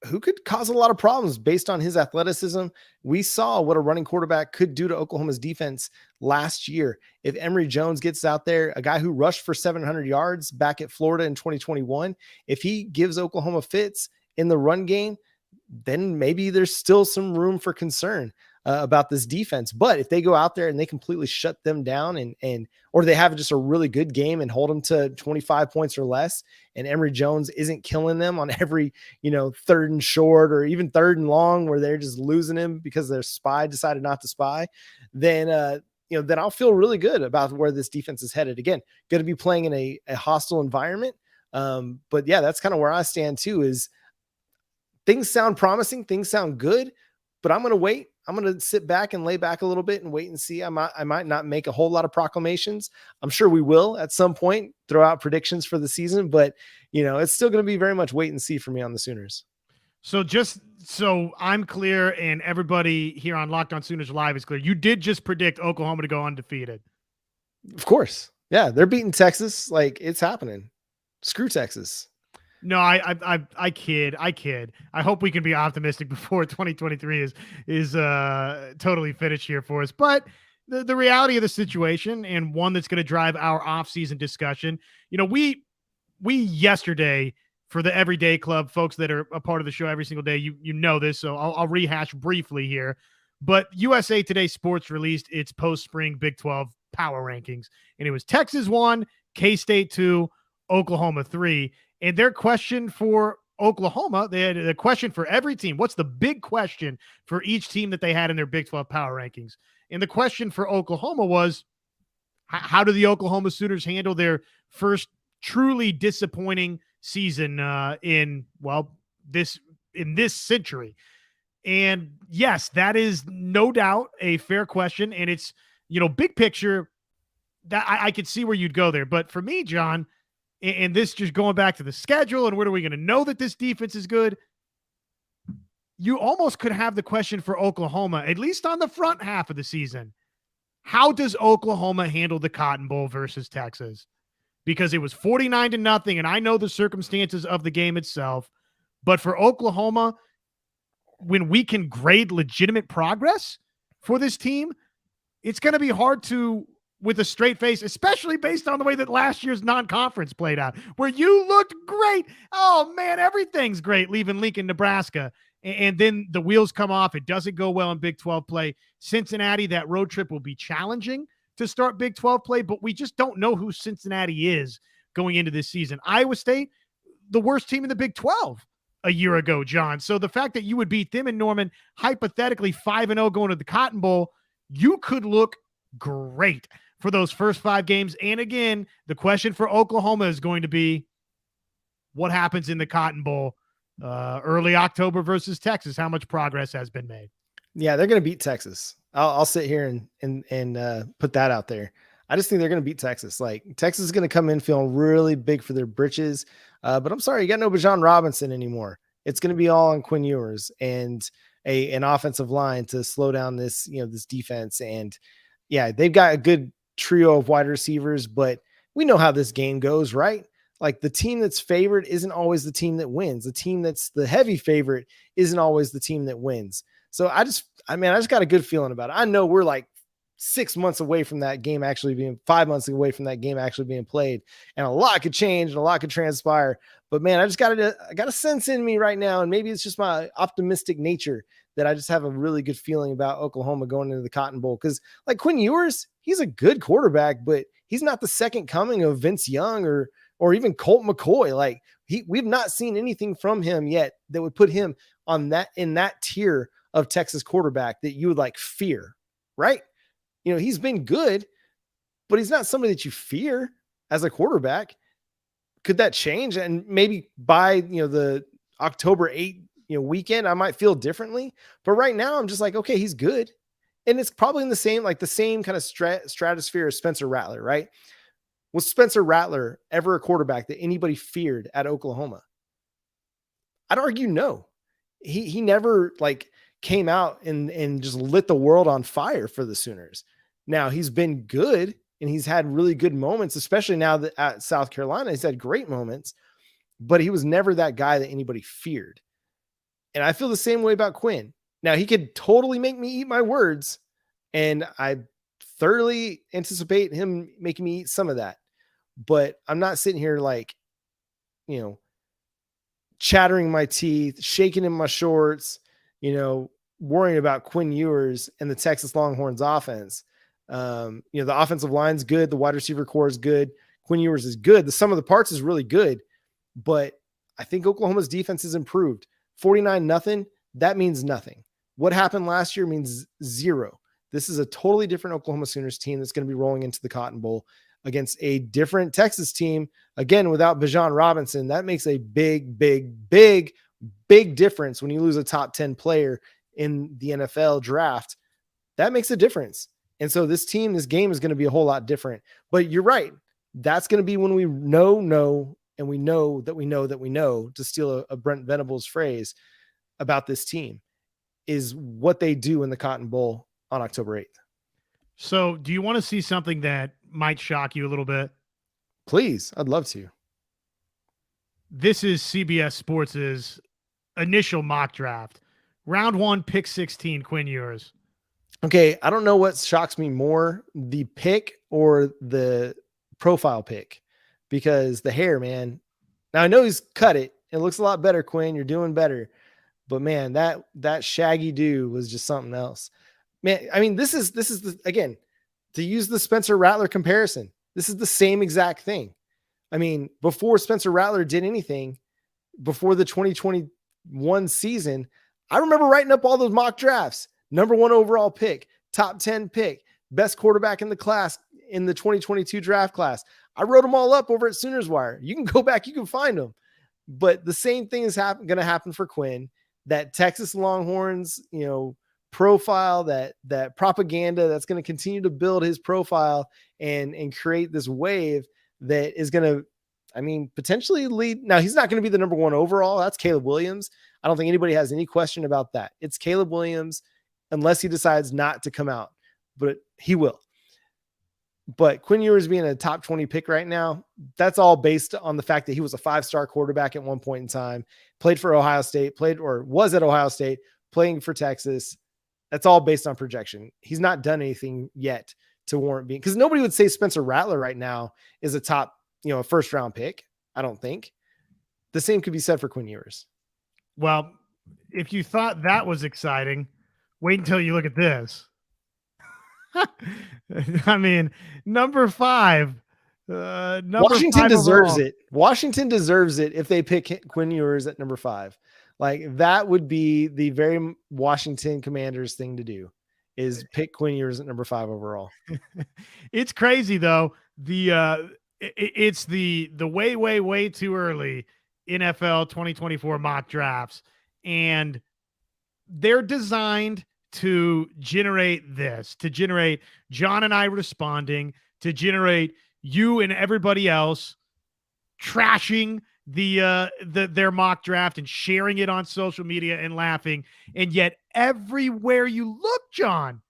who could cause a lot of problems based on his athleticism. We saw what a running quarterback could do to Oklahoma's defense last year. If Emmett Jones gets out there, a guy who rushed for 700 yards back at Florida in 2021, if he gives Oklahoma fits in the run game, then maybe there's still some room for concern about this defense. But if they go out there and they completely shut them down or they have just a really good game and hold them to 25 points or less, and Emmett Jones isn't killing them on every, third and short or even third and long where they're just losing him because their spy decided not to spy, then I'll feel really good about where this defense is headed. Again, going to be playing in a hostile environment. But yeah, that's kind of where I stand too, is things sound promising. Things sound good, but I'm going to wait. I'm going to sit back and lay back a little bit and wait and see. I might not make a whole lot of proclamations. I'm sure we will at some point throw out predictions for the season, but it's still going to be very much wait and see for me on the Sooners. So just so I'm clear and everybody here on Locked On Sooners Live is clear, you did just predict Oklahoma to go undefeated. Of course. Yeah. They're beating Texas. Like, it's happening. Screw Texas. No, I kid. I hope we can be optimistic before 2023 is totally finished here for us. But the reality of the situation, and one that's going to drive our offseason discussion, we yesterday, for the Everyday Club folks that are a part of the show every single day, you know this, so I'll rehash briefly here. But USA Today Sports released its post-spring Big 12 power rankings, and it was Texas 1, K-State 2, Oklahoma 3. And their question for Oklahoma, they had a question for every team. What's the big question for each team that they had in their Big 12 power rankings? And the question for Oklahoma was, how do the Oklahoma Sooners handle their first truly disappointing season in this century? And yes, that is no doubt a fair question. And it's, big picture, that I could see where you'd go there. But for me, John, and this just going back to the schedule and where are we going to know that this defense is good? You almost could have the question for Oklahoma, at least on the front half of the season. How does Oklahoma handle the Cotton Bowl versus Texas? Because it was 49-0, and I know the circumstances of the game itself. But for Oklahoma, when we can grade legitimate progress for this team, it's going to be hard to, with a straight face, especially based on the way that last year's non-conference played out, where you looked great. Oh, man, everything's great leaving Lincoln, Nebraska. And then the wheels come off. It doesn't go well in Big 12 play. Cincinnati, that road trip will be challenging to start Big 12 play, but we just don't know who Cincinnati is going into this season. Iowa State, the worst team in the Big 12 a year ago, John. So the fact that you would beat them in Norman, hypothetically 5-0 going to the Cotton Bowl, you could look great for those first 5 games. And again, the question for Oklahoma is going to be, what happens in the Cotton Bowl early October versus Texas? How much progress has been made? Yeah, they're going to beat Texas. I'll sit here and put that out there. I just think they're going to beat Texas. Like, Texas is going to come in feeling really big for their britches. But I'm sorry, you got no Bijan Robinson anymore. It's going to be all on Quinn Ewers and an offensive line to slow down this defense. And yeah, they've got a good trio of wide receivers, but we know how this game goes, right? Like, the team that's favored isn't always the team that wins. The team that's the heavy favorite isn't always the team that wins. So I just got a good feeling about it. I know we're like 6 months away from that game actually being 5 months away from that game actually being played, and a lot could change and a lot could transpire. But man, I got a sense in me right now, and maybe it's just my optimistic nature that I just have a really good feeling about Oklahoma going into the Cotton Bowl. Because like Quinn Ewers, he's a good quarterback, but he's not the second coming of Vince Young or even Colt McCoy. Like, we've not seen anything from him yet that would put him in that tier of Texas quarterback that you would like fear, right? He's been good, but he's not somebody that you fear as a quarterback. Could that change? And maybe by, the October 8th, weekend, I might feel differently. But right now I'm just like, okay, he's good. And it's probably in the same kind of stratosphere as Spencer Rattler, right? Was Spencer Rattler ever a quarterback that anybody feared at Oklahoma? I'd argue no. He never came out and just lit the world on fire for the Sooners. Now, he's been good and he's had really good moments, especially now that at South Carolina, he's had great moments, but he was never that guy that anybody feared. And I feel the same way about Quinn. Now, he could totally make me eat my words, and I thoroughly anticipate him making me eat some of that. But I'm not sitting here chattering my teeth, shaking in my shorts, worrying about Quinn Ewers and the Texas Longhorns offense. The offensive line's good. The wide receiver core is good. Quinn Ewers is good. The sum of the parts is really good, but I think Oklahoma's defense is improved. 49-0, that means nothing. What happened last year means zero. This is a totally different Oklahoma Sooners team that's going to be rolling into the Cotton Bowl against a different Texas team. Again, without Bijan Robinson, that makes a big, big, big, big difference when you lose a top 10 player in the NFL draft. That makes a difference. And so this game is going to be a whole lot different. But you're right. That's going to be when we know, and we know that we know that we know, to steal a Brent Venables phrase about this team, is what they do in the Cotton Bowl on October 8th. So do you want to see something that might shock you a little bit? Please. I'd love to. This is CBS Sports' initial mock draft. Round 1, pick 16, Quinn Ewers. Okay, I don't know what shocks me more, the pick or the profile pick, because the hair, man. Now I know he's cut it. It looks a lot better, Quinn. You're doing better. But man, that shaggy do was just something else. Man, I mean, this is again, to use the Spencer Rattler comparison, this is the same exact thing. I mean, before Spencer Rattler did anything, before the 2021 season, I remember writing up all those mock drafts. Number 1 overall pick, top 10 pick, best quarterback in the class in the 2022 draft class. I wrote them all up over at Sooners Wire. You can go back, you can find them. But the same thing is going to happen for Quinn. That Texas Longhorns, profile, that propaganda that's going to continue to build his profile and create this wave that is going to, I mean, potentially lead. Now, he's not going to be the number 1 overall. That's Caleb Williams. I don't think anybody has any question about that. It's Caleb Williams, unless he decides not to come out, but he will. But Quinn Ewers being a top 20 pick right now, that's all based on the fact that he was a 5-star quarterback at one point in time, played for Ohio State, was at Ohio State, playing for Texas. That's all based on projection. He's not done anything yet to warrant being, because nobody would say Spencer Rattler right now is a top, a first round pick. I don't think. The same could be said for Quinn Ewers. Well, if you thought that was exciting, wait until you look at this. I mean, number 5. Washington deserves it. Washington deserves it if they pick Quinn Ewers at number 5. Like, that would be the very Washington Commanders thing to do, is pick Quinn Ewers at number 5 overall. It's crazy though. It's the way too early NFL 2024 mock drafts, and they're designed to generate John and I responding, to generate you and everybody else trashing their mock draft and sharing it on social media and laughing. And yet everywhere you look, John,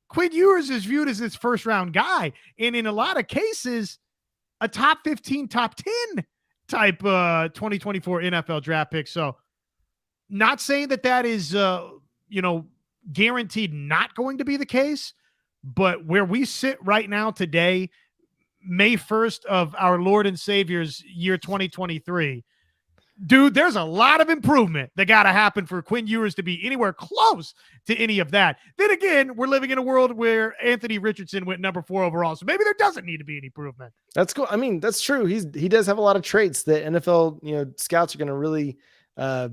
Quinn Ewers is viewed as this first round guy. And in a lot of cases, a top 15, top 10 type 2024 NFL draft pick. So not saying that is, guaranteed not going to be the case, but where we sit right now today, May 1st of our Lord and Savior's year 2023, dude, there's a lot of improvement that got to happen for Quinn Ewers to be anywhere close to any of that. Then again, we're living in a world where Anthony Richardson went number 4 overall, so maybe there doesn't need to be any improvement. That's cool. I mean, that's true. He does have a lot of traits that NFL scouts are going to really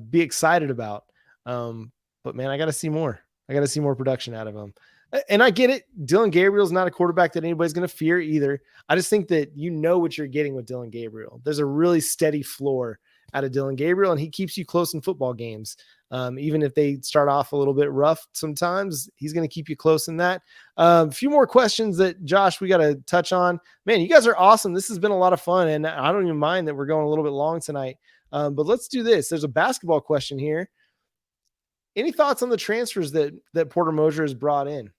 be excited about. But man, I got to see more. I got to see more production out of him. And I get it. Dylan Gabriel's not a quarterback that anybody's going to fear either. I just think that what you're getting with Dylan Gabriel. There's a really steady floor out of Dylan Gabriel, and he keeps you close in football games. Even if they start off a little bit rough sometimes, he's going to keep you close in that. A few more questions that, Josh, we got to touch on. Man, you guys are awesome. This has been a lot of fun, and I don't even mind that we're going a little bit long tonight. But let's do this. There's a basketball question here. Any thoughts on the transfers that Porter Moser has brought in?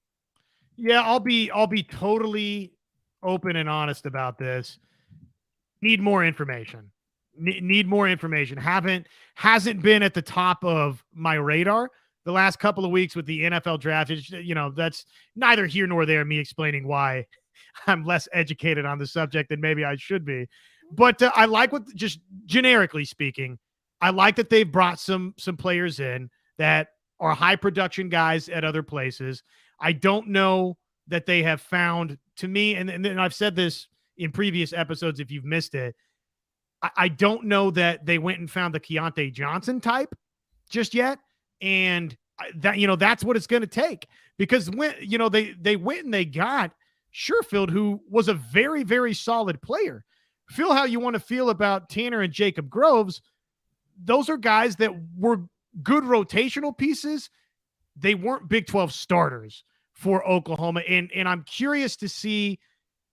Yeah, I'll be totally open and honest about this. Need more information. Need more information. Hasn't been at the top of my radar the last couple of weeks with the NFL draft. That's neither here nor there, me explaining why I'm less educated on the subject than maybe I should be. But I like just generically speaking, I like that they've brought some players in that are high production guys at other places. I don't know that they have found, to me, and I've said this in previous episodes if you've missed it, I don't know that they went and found the Keontae Johnson type just yet. And that's what it's going to take, because when, they went and they got Sherfield, who was a very, very solid player. Feel how you want to feel about Tanner and Jacob Groves. Those are guys that were good rotational pieces. They weren't Big 12 starters for Oklahoma. And I'm curious to see,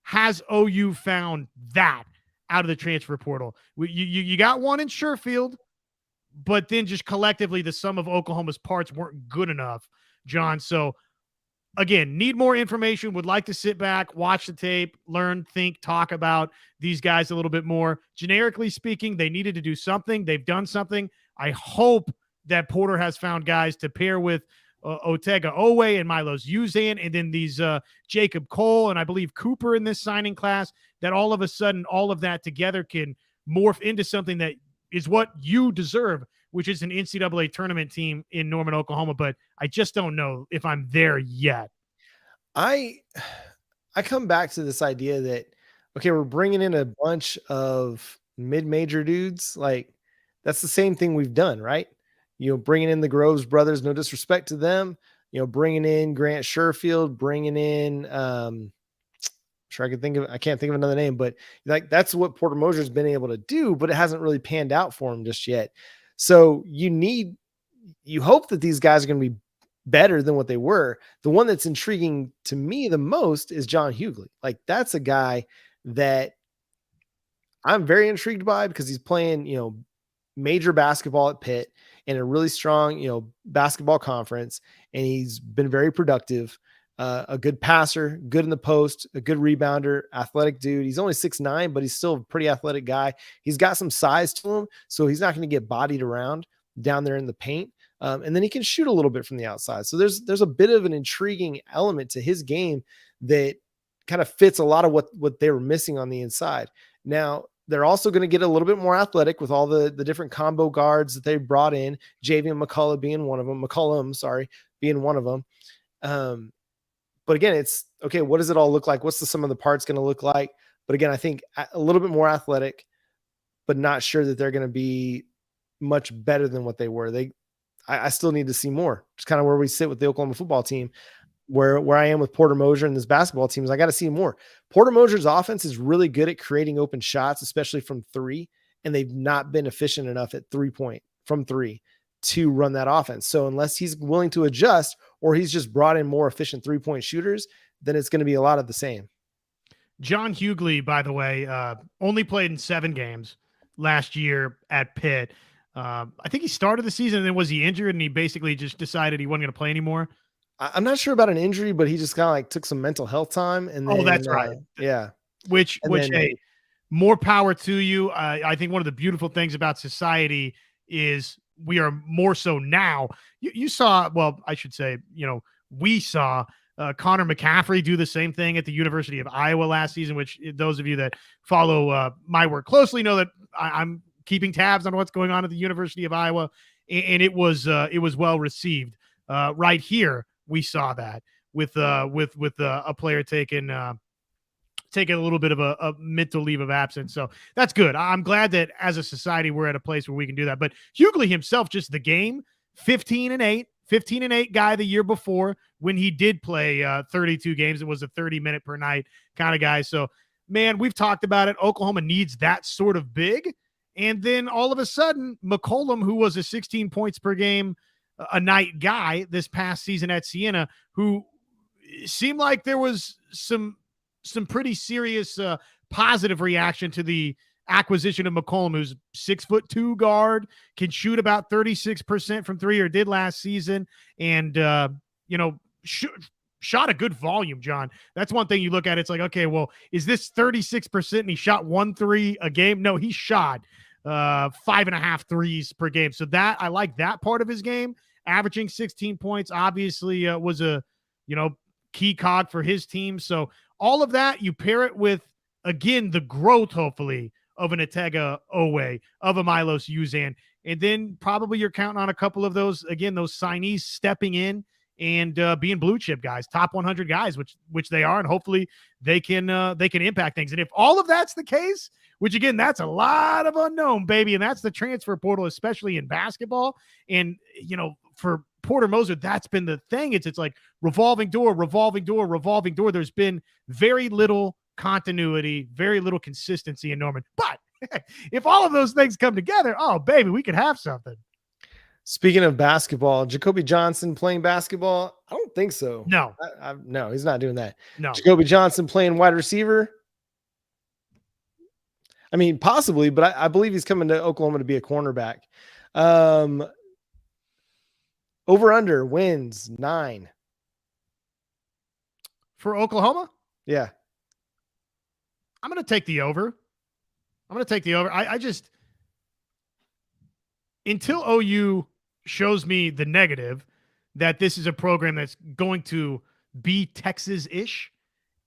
has OU found that out of the transfer portal? You got one in Sherfield, but then just collectively the sum of Oklahoma's parts weren't good enough, John. So again, need more information, would like to sit back, watch the tape, learn, think, talk about these guys a little bit more. Generically speaking, they needed to do something. They've done something. I hope that Porter has found guys to pair with Otega Owe and Milos Uzan, and then these Jacob Cole and I believe Cooper in this signing class, that all of a sudden all of that together can morph into something that is what you deserve which is an NCAA tournament team in Norman, Oklahoma, but I just don't know if I'm there yet. I come back to this idea that, okay, we're bringing in a bunch of mid-major dudes. Like, that's the same thing we've done, right? Bringing in the Groves brothers, no disrespect to them, bringing in Grant Sherfield, bringing in, I can't think of another name, but like, that's what Porter Moser's been able to do, but it hasn't really panned out for him just yet. So you hope that these guys are going to be better than what they were. The one that's intriguing to me the most is John Hugley. Like, that's a guy that I'm very intrigued by because he's playing, major basketball at Pitt in a really strong, basketball conference. And he's been very productive, a good passer, good in the post, a good rebounder, athletic dude. He's only 6'9", but he's still a pretty athletic guy. He's got some size to him, so he's not going to get bodied around down there in the paint. And then he can shoot a little bit from the outside. So there's a bit of an intriguing element to his game that kind of fits a lot of what they were missing on the inside. Now, they're also going to get a little bit more athletic with all the different combo guards that they brought in, Javian McCullough being one of them, being one of them. But again, it's okay. What does it all look like? What's the sum of the parts going to look like? But again, I think a little bit more athletic, but not sure that they're going to be much better than what they were. I still need to see more. It's kind of where we sit with the Oklahoma football team, where I am with Porter Moser and this basketball team is I got to see more. Porter Moser's offense is really good at creating open shots, especially from three, and they've not been efficient enough at from three to run that offense. So unless he's willing to adjust or he's just brought in more efficient 3-point shooters, then it's going to be a lot of the same. John Hugley, by the way, only played in 7 games last year at Pitt. I think he started the season and then was he injured and he basically just decided he wasn't going to play anymore? I'm not sure about an injury, but he just kind of like took some mental health time. And then, that's right. Yeah. Hey, more power to you. I think one of the beautiful things about society is we are more so now. You saw, well, I should say, we saw Connor McCaffrey do the same thing at the University of Iowa last season, which those of you that follow my work closely know that I'm keeping tabs on what's going on at the University of Iowa. And it was well received. Right here, we saw that with a player taking a little bit of a mental leave of absence. So that's good. I'm glad that as a society, we're at a place where we can do that. But Hugley himself, just the game, 15-8 guy the year before when he did play 32 games. It was a 30-minute per night kind of guy. So, man, we've talked about it. Oklahoma needs that sort of big. And then all of a sudden, McCollum, who was a 16 points per game a night guy this past season at Siena, who seemed like there was some pretty serious positive reaction to the acquisition of McCollum, who's 6'2" guard, can shoot about 36% from three, or did last season, and shot a good volume, John. That's one thing you look at. It's like, okay, well, is this 36% and he shot 1 3 a game? No, he shot 5.5 threes per game. So that I like that part of his game. Averaging 16 points, obviously was a key cog for his team. So all of that, you pair it with, again, the growth, hopefully, of an Atega Owe, of a Milos Uzan. And then probably you're counting on a couple of those, again, those signees stepping in and being blue chip guys, top 100 guys, which they are. And hopefully they can impact things. And if all of that's the case, which again, that's a lot of unknown, baby. And that's the transfer portal, especially in basketball. And, for Porter Moser, that's been the thing. It's like revolving door. There's been very little continuity, very little consistency in Norman. But if all of those things come together, oh, baby, we could have something. Speaking of basketball, Jacoby Johnson playing basketball? I don't think so. No. No, he's not doing that. No. Jacoby Johnson playing wide receiver? I mean, possibly, but I believe he's coming to Oklahoma to be a cornerback. Over under wins 9. For Oklahoma? Yeah. I'm going to take the over. I just, until OU shows me the negative, that this is a program that's going to be Texas-ish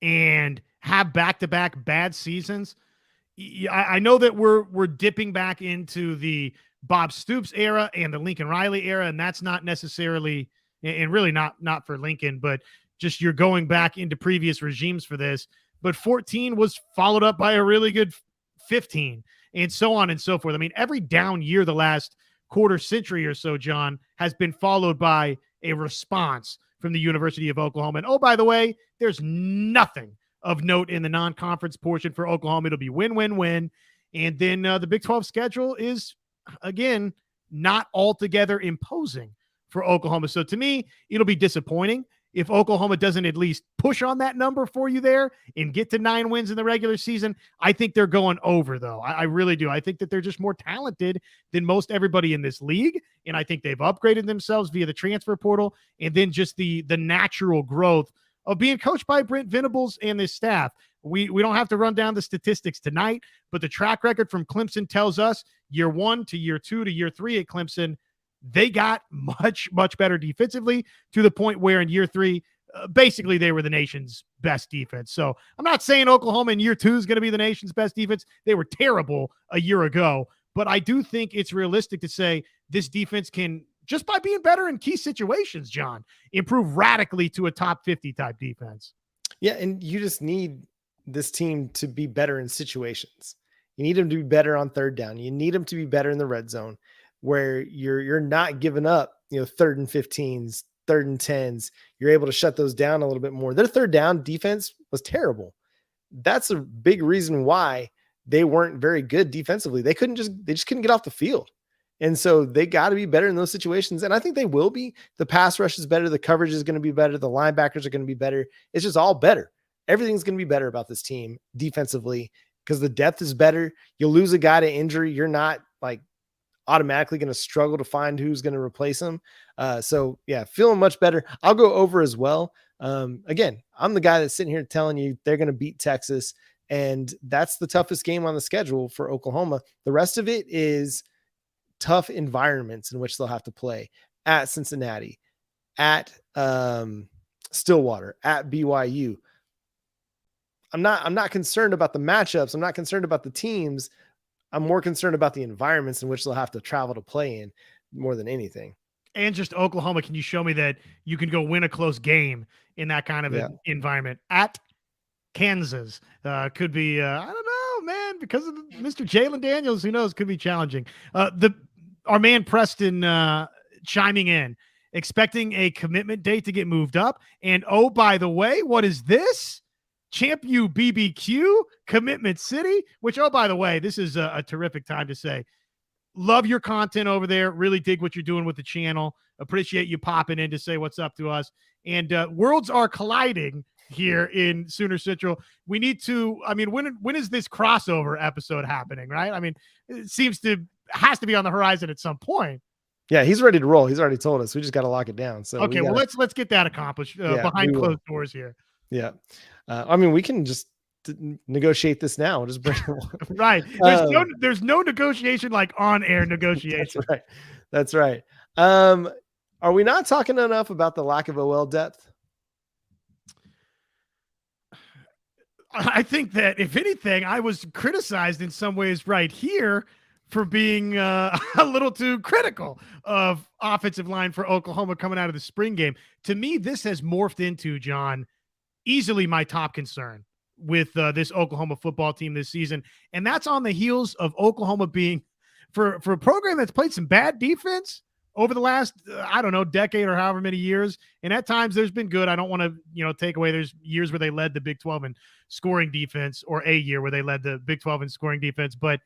and have back-to-back bad seasons. I know that we're dipping back into the Bob Stoops era and the Lincoln Riley era, and that's not necessarily, and really not for Lincoln, but just you're going back into previous regimes for this. But 14 was followed up by a really good 15, and so on and so forth. I mean, every down year the last quarter century or so, John, has been followed by a response from the University of Oklahoma. And oh, by the way, there's nothing of note in the non-conference portion for Oklahoma. It'll be win, win, win. And then the Big 12 schedule is, again, not altogether imposing for Oklahoma. So to me, it'll be disappointing if Oklahoma doesn't at least push on that number for you there and get to 9 wins in the regular season. I think they're going over, though. I really do. I think that they're just more talented than most everybody in this league, and I think they've upgraded themselves via the transfer portal and then just the natural growth of being coached by Brent Venables and this staff. We don't have to run down the statistics tonight, but the track record from Clemson tells us year 1 to year 2 to year 3 at Clemson, they got much, much better defensively to the point where in year 3, basically they were the nation's best defense. So I'm not saying Oklahoma in year 2 is going to be the nation's best defense. They were terrible a year ago, but I do think it's realistic to say this defense can, just by being better in key situations, John, improve radically to a top 50 type defense. Yeah, and you just need this team to be better in situations. You need them to be better on third down. You need them to be better in the red zone, where you're not giving up, 3rd and 15s, 3rd and 10s. You're able to shut those down a little bit more. Their third down defense was terrible. That's a big reason why they weren't very good defensively. They just couldn't get off the field. And so they got to be better in those situations. And I think they will be. The pass rush is better. The coverage is going to be better. The linebackers are going to be better. It's just all better. Everything's going to be better about this team defensively because the depth is better. You lose a guy to injury, you're not like automatically going to struggle to find who's going to replace him. So yeah, feeling much better. I'll go over as well. Again, I'm the guy that's sitting here telling you they're going to beat Texas, and that's the toughest game on the schedule for Oklahoma. The rest of it is tough environments in which they'll have to play at Cincinnati, at Stillwater, at BYU. I'm not concerned about the matchups. I'm not concerned about the teams. I'm more concerned about the environments in which they'll have to travel to play in more than anything. And just Oklahoma, can you show me that you can go win a close game in that kind of an environment? At Kansas could be, I don't know, man, because of Mr. Jalen Daniels, who knows, could be challenging. Our man Preston chiming in, expecting a commitment date to get moved up. And oh, by the way, what is this? Champ U BBQ, Commitment City, which, oh, by the way, this is a terrific time to say, love your content over there. Really dig what you're doing with the channel. Appreciate you popping in to say what's up to us. And worlds are colliding here in Sooner Central. We need to, I mean, when is this crossover episode happening, right? I mean, it has to be on the horizon at some point. Yeah, he's ready to roll. He's already told us. We just got to lock it down. So okay, well, let's get that accomplished behind closed doors here. Yeah. I mean, we can just negotiate this now. Just bring right. There's no negotiation like on-air negotiation. That's right. Are we not talking enough about the lack of OL depth? I think that if anything, I was criticized in some ways right here for being a little too critical of offensive line for Oklahoma coming out of the spring game. To me, this has morphed into, John, easily my top concern with this Oklahoma football team this season. And that's on the heels of Oklahoma being, for a program that's played some bad defense over the last, decade or however many years. And at times there's been good. I don't want to, take away. There's years where they led the Big 12 in scoring defense, or a year where they led the Big 12 in scoring defense. But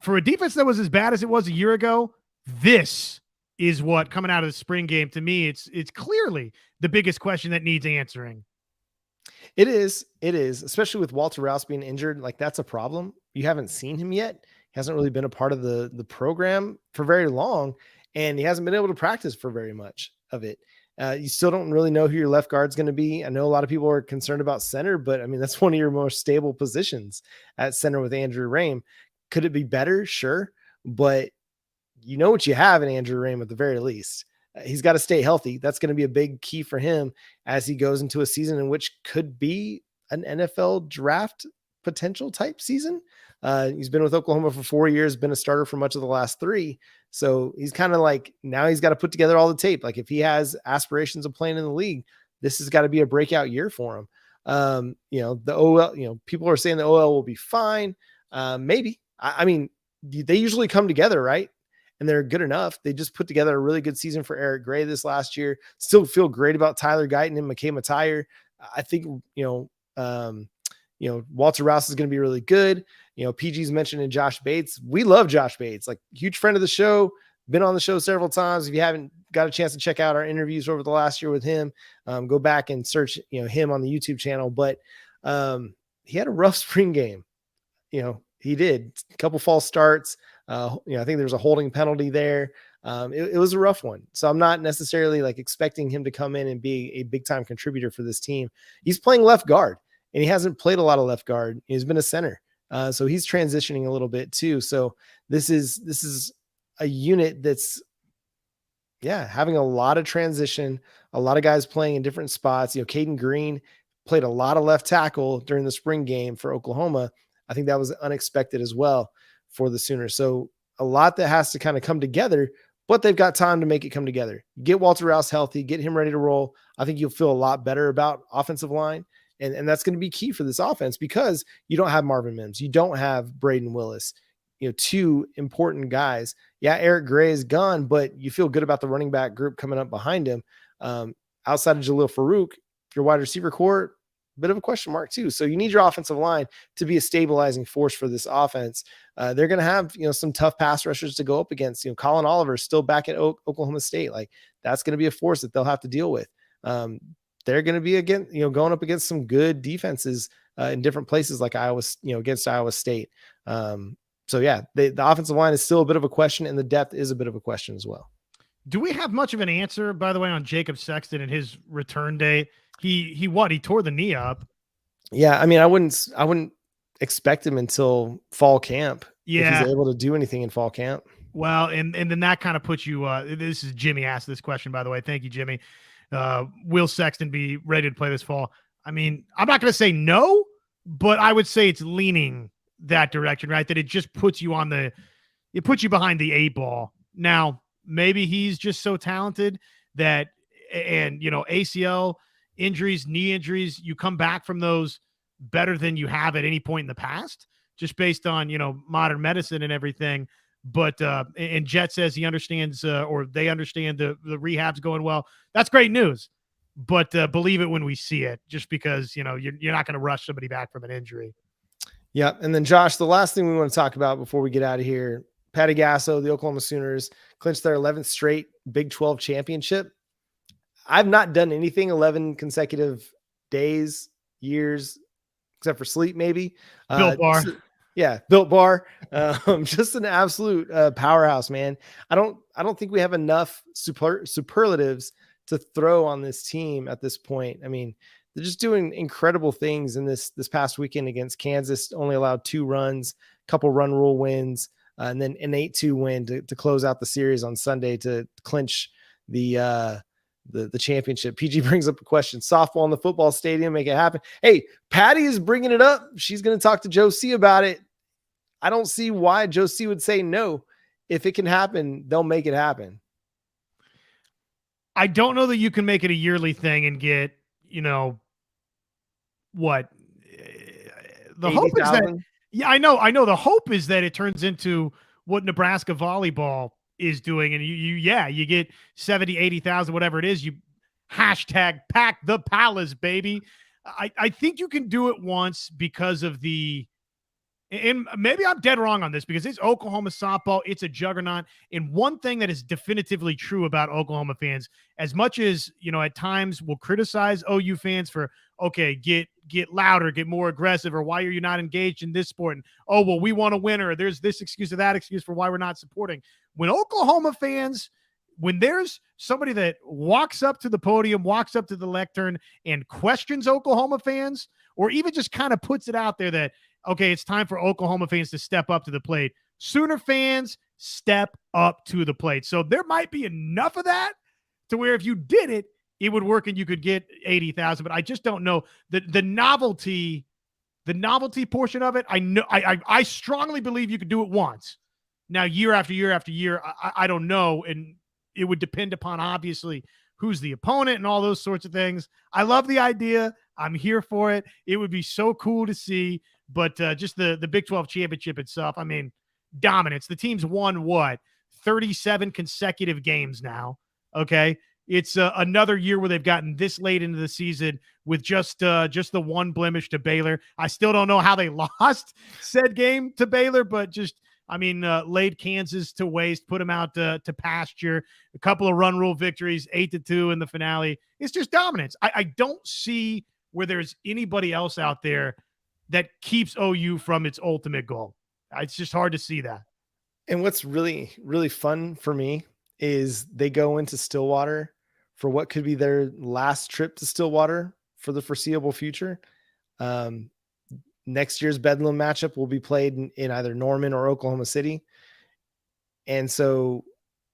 for a defense that was as bad as it was a year ago, this is what, coming out of the spring game, to me, it's clearly the biggest question that needs answering. It is, especially with Walter Rouse being injured. Like, that's a problem. You haven't seen him yet. He hasn't really been a part of the program for very long, and he hasn't been able to practice for very much of it. You still don't really know who your left guard's going to be. I know a lot of people are concerned about center, but I mean, that's one of your more stable positions at center with Andrew Rame. Could it be better? Sure. But you know what you have in Andrew Rame at the very least. He's got to stay healthy. That's going to be a big key for him as he goes into a season in which could be an NFL draft potential type season. He's been with Oklahoma for 4 years, been a starter for much of the last 3. So he's kind of like, now he's got to put together all the tape. Like if he has aspirations of playing in the league, this has got to be a breakout year for him. The OL, people are saying the OL will be fine. Maybe. I mean, they usually come together, right? And they're good enough. They just put together a really good season for Eric Gray this last year. Still feel great about Tyler Guyton and McKay Mattire. I think, Walter Rouse is going to be really good. PG's mentioned in Josh Bates. We love Josh Bates, like huge friend of the show, been on the show several times. If you haven't got a chance to check out our interviews over the last year with him, go back and search, him on the YouTube channel. But he had a rough spring game. He did a couple false starts. I think there's a holding penalty there. It was a rough one. So I'm not necessarily like expecting him to come in and be a big time contributor for this team. He's playing left guard and he hasn't played a lot of left guard. He's been a center. So he's transitioning a little bit too. So this is a unit that's, having a lot of transition, a lot of guys playing in different spots. Caden Green played a lot of left tackle during the spring game for Oklahoma. I think that was unexpected as well for the Sooners. So a lot that has to kind of come together, but they've got time to make it come together. Get Walter Rouse healthy, get him ready to roll. I think you'll feel a lot better about offensive line. And that's going to be key for this offense because you don't have Marvin Mims. You don't have Braden Willis, 2 important guys. Yeah, Eric Gray is gone, but you feel good about the running back group coming up behind him. Outside of Jalil Farouk, your wide receiver core, bit of a question mark too. So you need your offensive line to be a stabilizing force for this offense. They're going to have, some tough pass rushers to go up against. Colin Oliver is still back at Oklahoma State. Like that's going to be a force that they'll have to deal with. They're going to be again, going up against some good defenses in different places like Iowa, against Iowa State. The offensive line is still a bit of a question and the depth is a bit of a question as well. Do we have much of an answer, by the way, on Jacob Sexton and his return date? He tore the knee up. Yeah. I mean, I wouldn't expect him until fall camp. Yeah. If he's able to do anything in fall camp. Well, and then that kind of puts you, this is Jimmy asked this question, by the way. Thank you, Jimmy. Will Sexton be ready to play this fall? I mean, I'm not going to say no, but I would say it's leaning that direction, right? That it just puts you behind the 8 ball. Now, maybe he's just so talented that, and ACL injuries, knee injuries, you come back from those better than you have at any point in the past, just based on, modern medicine and everything. But, and Jet says he understands, or they understand the rehab's going well. That's great news, but believe it when we see it, just because, you're not going to rush somebody back from an injury. Yeah. And then Josh, the last thing we want to talk about before we get out of here, Patty Gasso, the Oklahoma Sooners clinched their 11th straight Big 12 championship. I've not done anything 11 consecutive days, years, except for sleep, maybe. Built Bar. Built Bar. Just an absolute powerhouse, man. I don't think we have enough superlatives to throw on this team at this point. I mean, they're just doing incredible things in this past weekend against Kansas. Only allowed 2 runs, couple run rule wins, and then an 8-2 win to close out the series on Sunday to clinch the championship. PG brings up a question: softball in the football stadium, make it happen. Hey, Patty is bringing it up. She's going to talk to Joe C about it. I don't see why Joe C would say no. If it can happen, they'll make it happen. I don't know that you can make it a yearly thing and get, what the 80, hope is 000? that. Yeah, I know. The hope is that it turns into what Nebraska volleyball is doing. And you get 70, 80,000, whatever it is, you hashtag pack the palace, baby. I think you can do it once because of and maybe I'm dead wrong on this because it's Oklahoma softball. It's a juggernaut. And one thing that is definitively true about Oklahoma fans, as much as, at times we'll criticize OU fans for, okay, get louder, get more aggressive, or why are you not engaged in this sport? And, oh, well, we want to win, or there's this excuse or that excuse for why we're not supporting. When Oklahoma fans, when there's somebody that walks up to the podium, walks up to the lectern and questions Oklahoma fans, or even just kind of puts it out there that, okay, it's time for Oklahoma fans to step up to the plate, Sooner fans step up to the plate. So there might be enough of that to where if you did it, it would work and you could get 80,000, but I just don't know. The novelty The novelty portion of it, I strongly believe you could do it once. Now, year after year after year, I don't know, and it would depend upon, obviously, who's the opponent and all those sorts of things. I love the idea. I'm here for it. It would be so cool to see, but just the Big 12 championship itself, I mean, dominance. The team's won, 37 consecutive games now, okay? It's another year where they've gotten this late into the season with just the one blemish to Baylor. I still don't know how they lost said game to Baylor, but just, I mean, laid Kansas to waste, put them out to pasture, a couple of run rule victories, 8-2 in the finale. It's just dominance. I don't see where there's anybody else out there that keeps OU from its ultimate goal. It's just hard to see that. And what's really, really fun for me is they go into Stillwater for what could be their last trip to Stillwater for the foreseeable future. Next year's Bedlam matchup will be played in either Norman or Oklahoma City. And so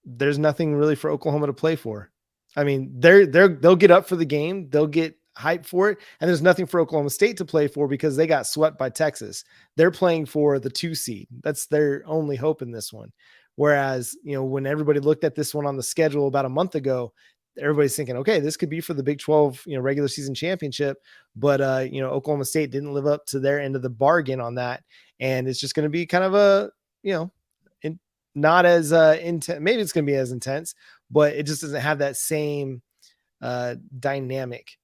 there's nothing really for Oklahoma to play for. I mean, they'll get up for the game. They'll get hyped for it. And there's nothing for Oklahoma State to play for because they got swept by Texas. They're playing for the 2 seed. That's their only hope in this one. Whereas, when everybody looked at this one on the schedule about a month ago, everybody's thinking, okay, this could be for the Big 12, regular season championship. But, Oklahoma State didn't live up to their end of the bargain on that. And it's just going to be kind of a, not as intense. Maybe it's going to be as intense, but it just doesn't have that same dynamic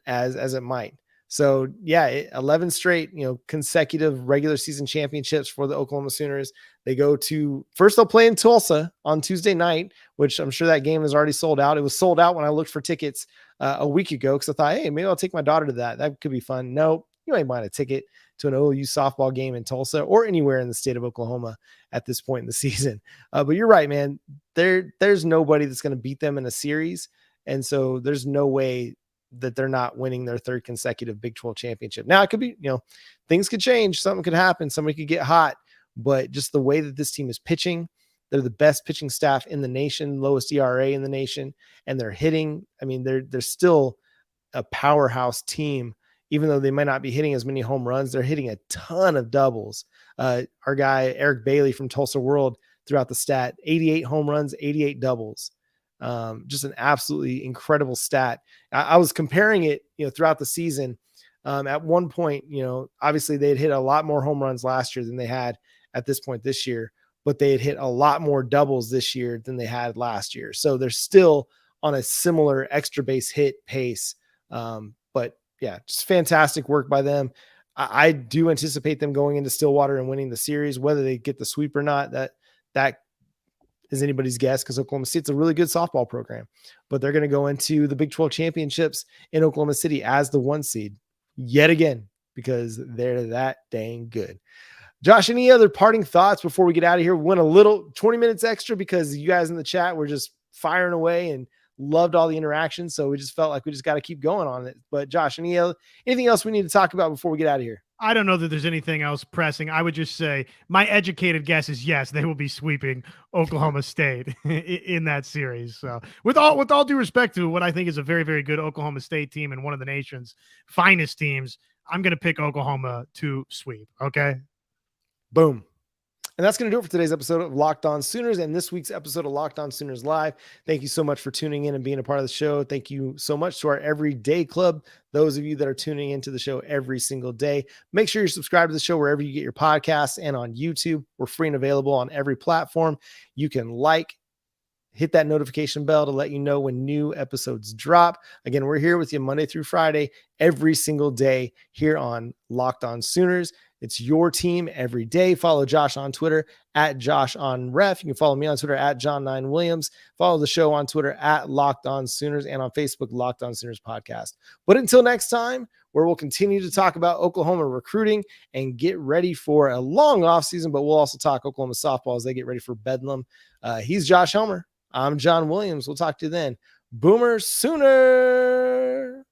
as it might. So yeah, 11 straight, consecutive regular season championships for the Oklahoma Sooners. They go to first, they'll play in Tulsa on Tuesday night, which I'm sure that game is already sold out. It was sold out when I looked for tickets a week ago. Cause I thought, hey, maybe I'll take my daughter to that. That could be fun. No, you ain't buying a ticket to an OU softball game in Tulsa or anywhere in the state of Oklahoma at this point in the season. But you're right, man. There's nobody that's going to beat them in a series. And so there's no way that they're not winning their third consecutive Big 12 championship. Now it could be, things could change. Something could happen. Somebody could get hot, but just the way that this team is pitching, they're the best pitching staff in the nation, lowest ERA in the nation, and they're hitting. I mean, they're still a powerhouse team, even though they might not be hitting as many home runs. They're hitting a ton of doubles. Our guy, Eric Bailey from Tulsa World, threw out the stat, 88 home runs, 88 doubles. Just an absolutely incredible stat. I was comparing it, throughout the season. At one point, obviously they had hit a lot more home runs last year than they had at this point this year, but they had hit a lot more doubles this year than they had last year. So they're still on a similar extra base hit pace. But yeah, just fantastic work by them. I do anticipate them going into Stillwater and winning the series, whether they get the sweep or not. That is anybody's guess because Oklahoma State's a really good softball program, but they're going to go into the Big 12 championships in Oklahoma City as the 1 seed yet again, because they're that dang good. Josh, any other parting thoughts before we get out of here? We went a little 20 minutes extra because you guys in the chat were just firing away and loved all the interactions. So we just felt like we just got to keep going on it. But Josh, anything else we need to talk about before we get out of here? I don't know that there's anything else pressing. I would just say my educated guess is yes, they will be sweeping Oklahoma State in that series. So with all due respect to what I think is a very, very good Oklahoma State team and one of the nation's finest teams, I'm going to pick Oklahoma to sweep. Okay. Boom. And that's going to do it for today's episode of Locked On Sooners and this week's episode of Locked On Sooners Live. Thank you so much for tuning in and being a part of the show. Thank you so much to our Everyday Club, those of you that are tuning into the show every single day. Make sure you're subscribed to the show wherever you get your podcasts and on YouTube. We're free and available on every platform. You can hit that notification bell to let you know when new episodes drop. Again, we're here with you Monday through Friday, every single day here on Locked On Sooners. It's your team every day. Follow Josh on Twitter at JoshOnRef. You can follow me on Twitter at John9Williams. Follow the show on Twitter at Locked On Sooners and on Facebook, Locked On Sooners Podcast. But until next time, where we'll continue to talk about Oklahoma recruiting and get ready for a long offseason, but we'll also talk Oklahoma softball as they get ready for Bedlam. He's Josh Helmer. I'm John Williams. We'll talk to you then. Boomer Sooner.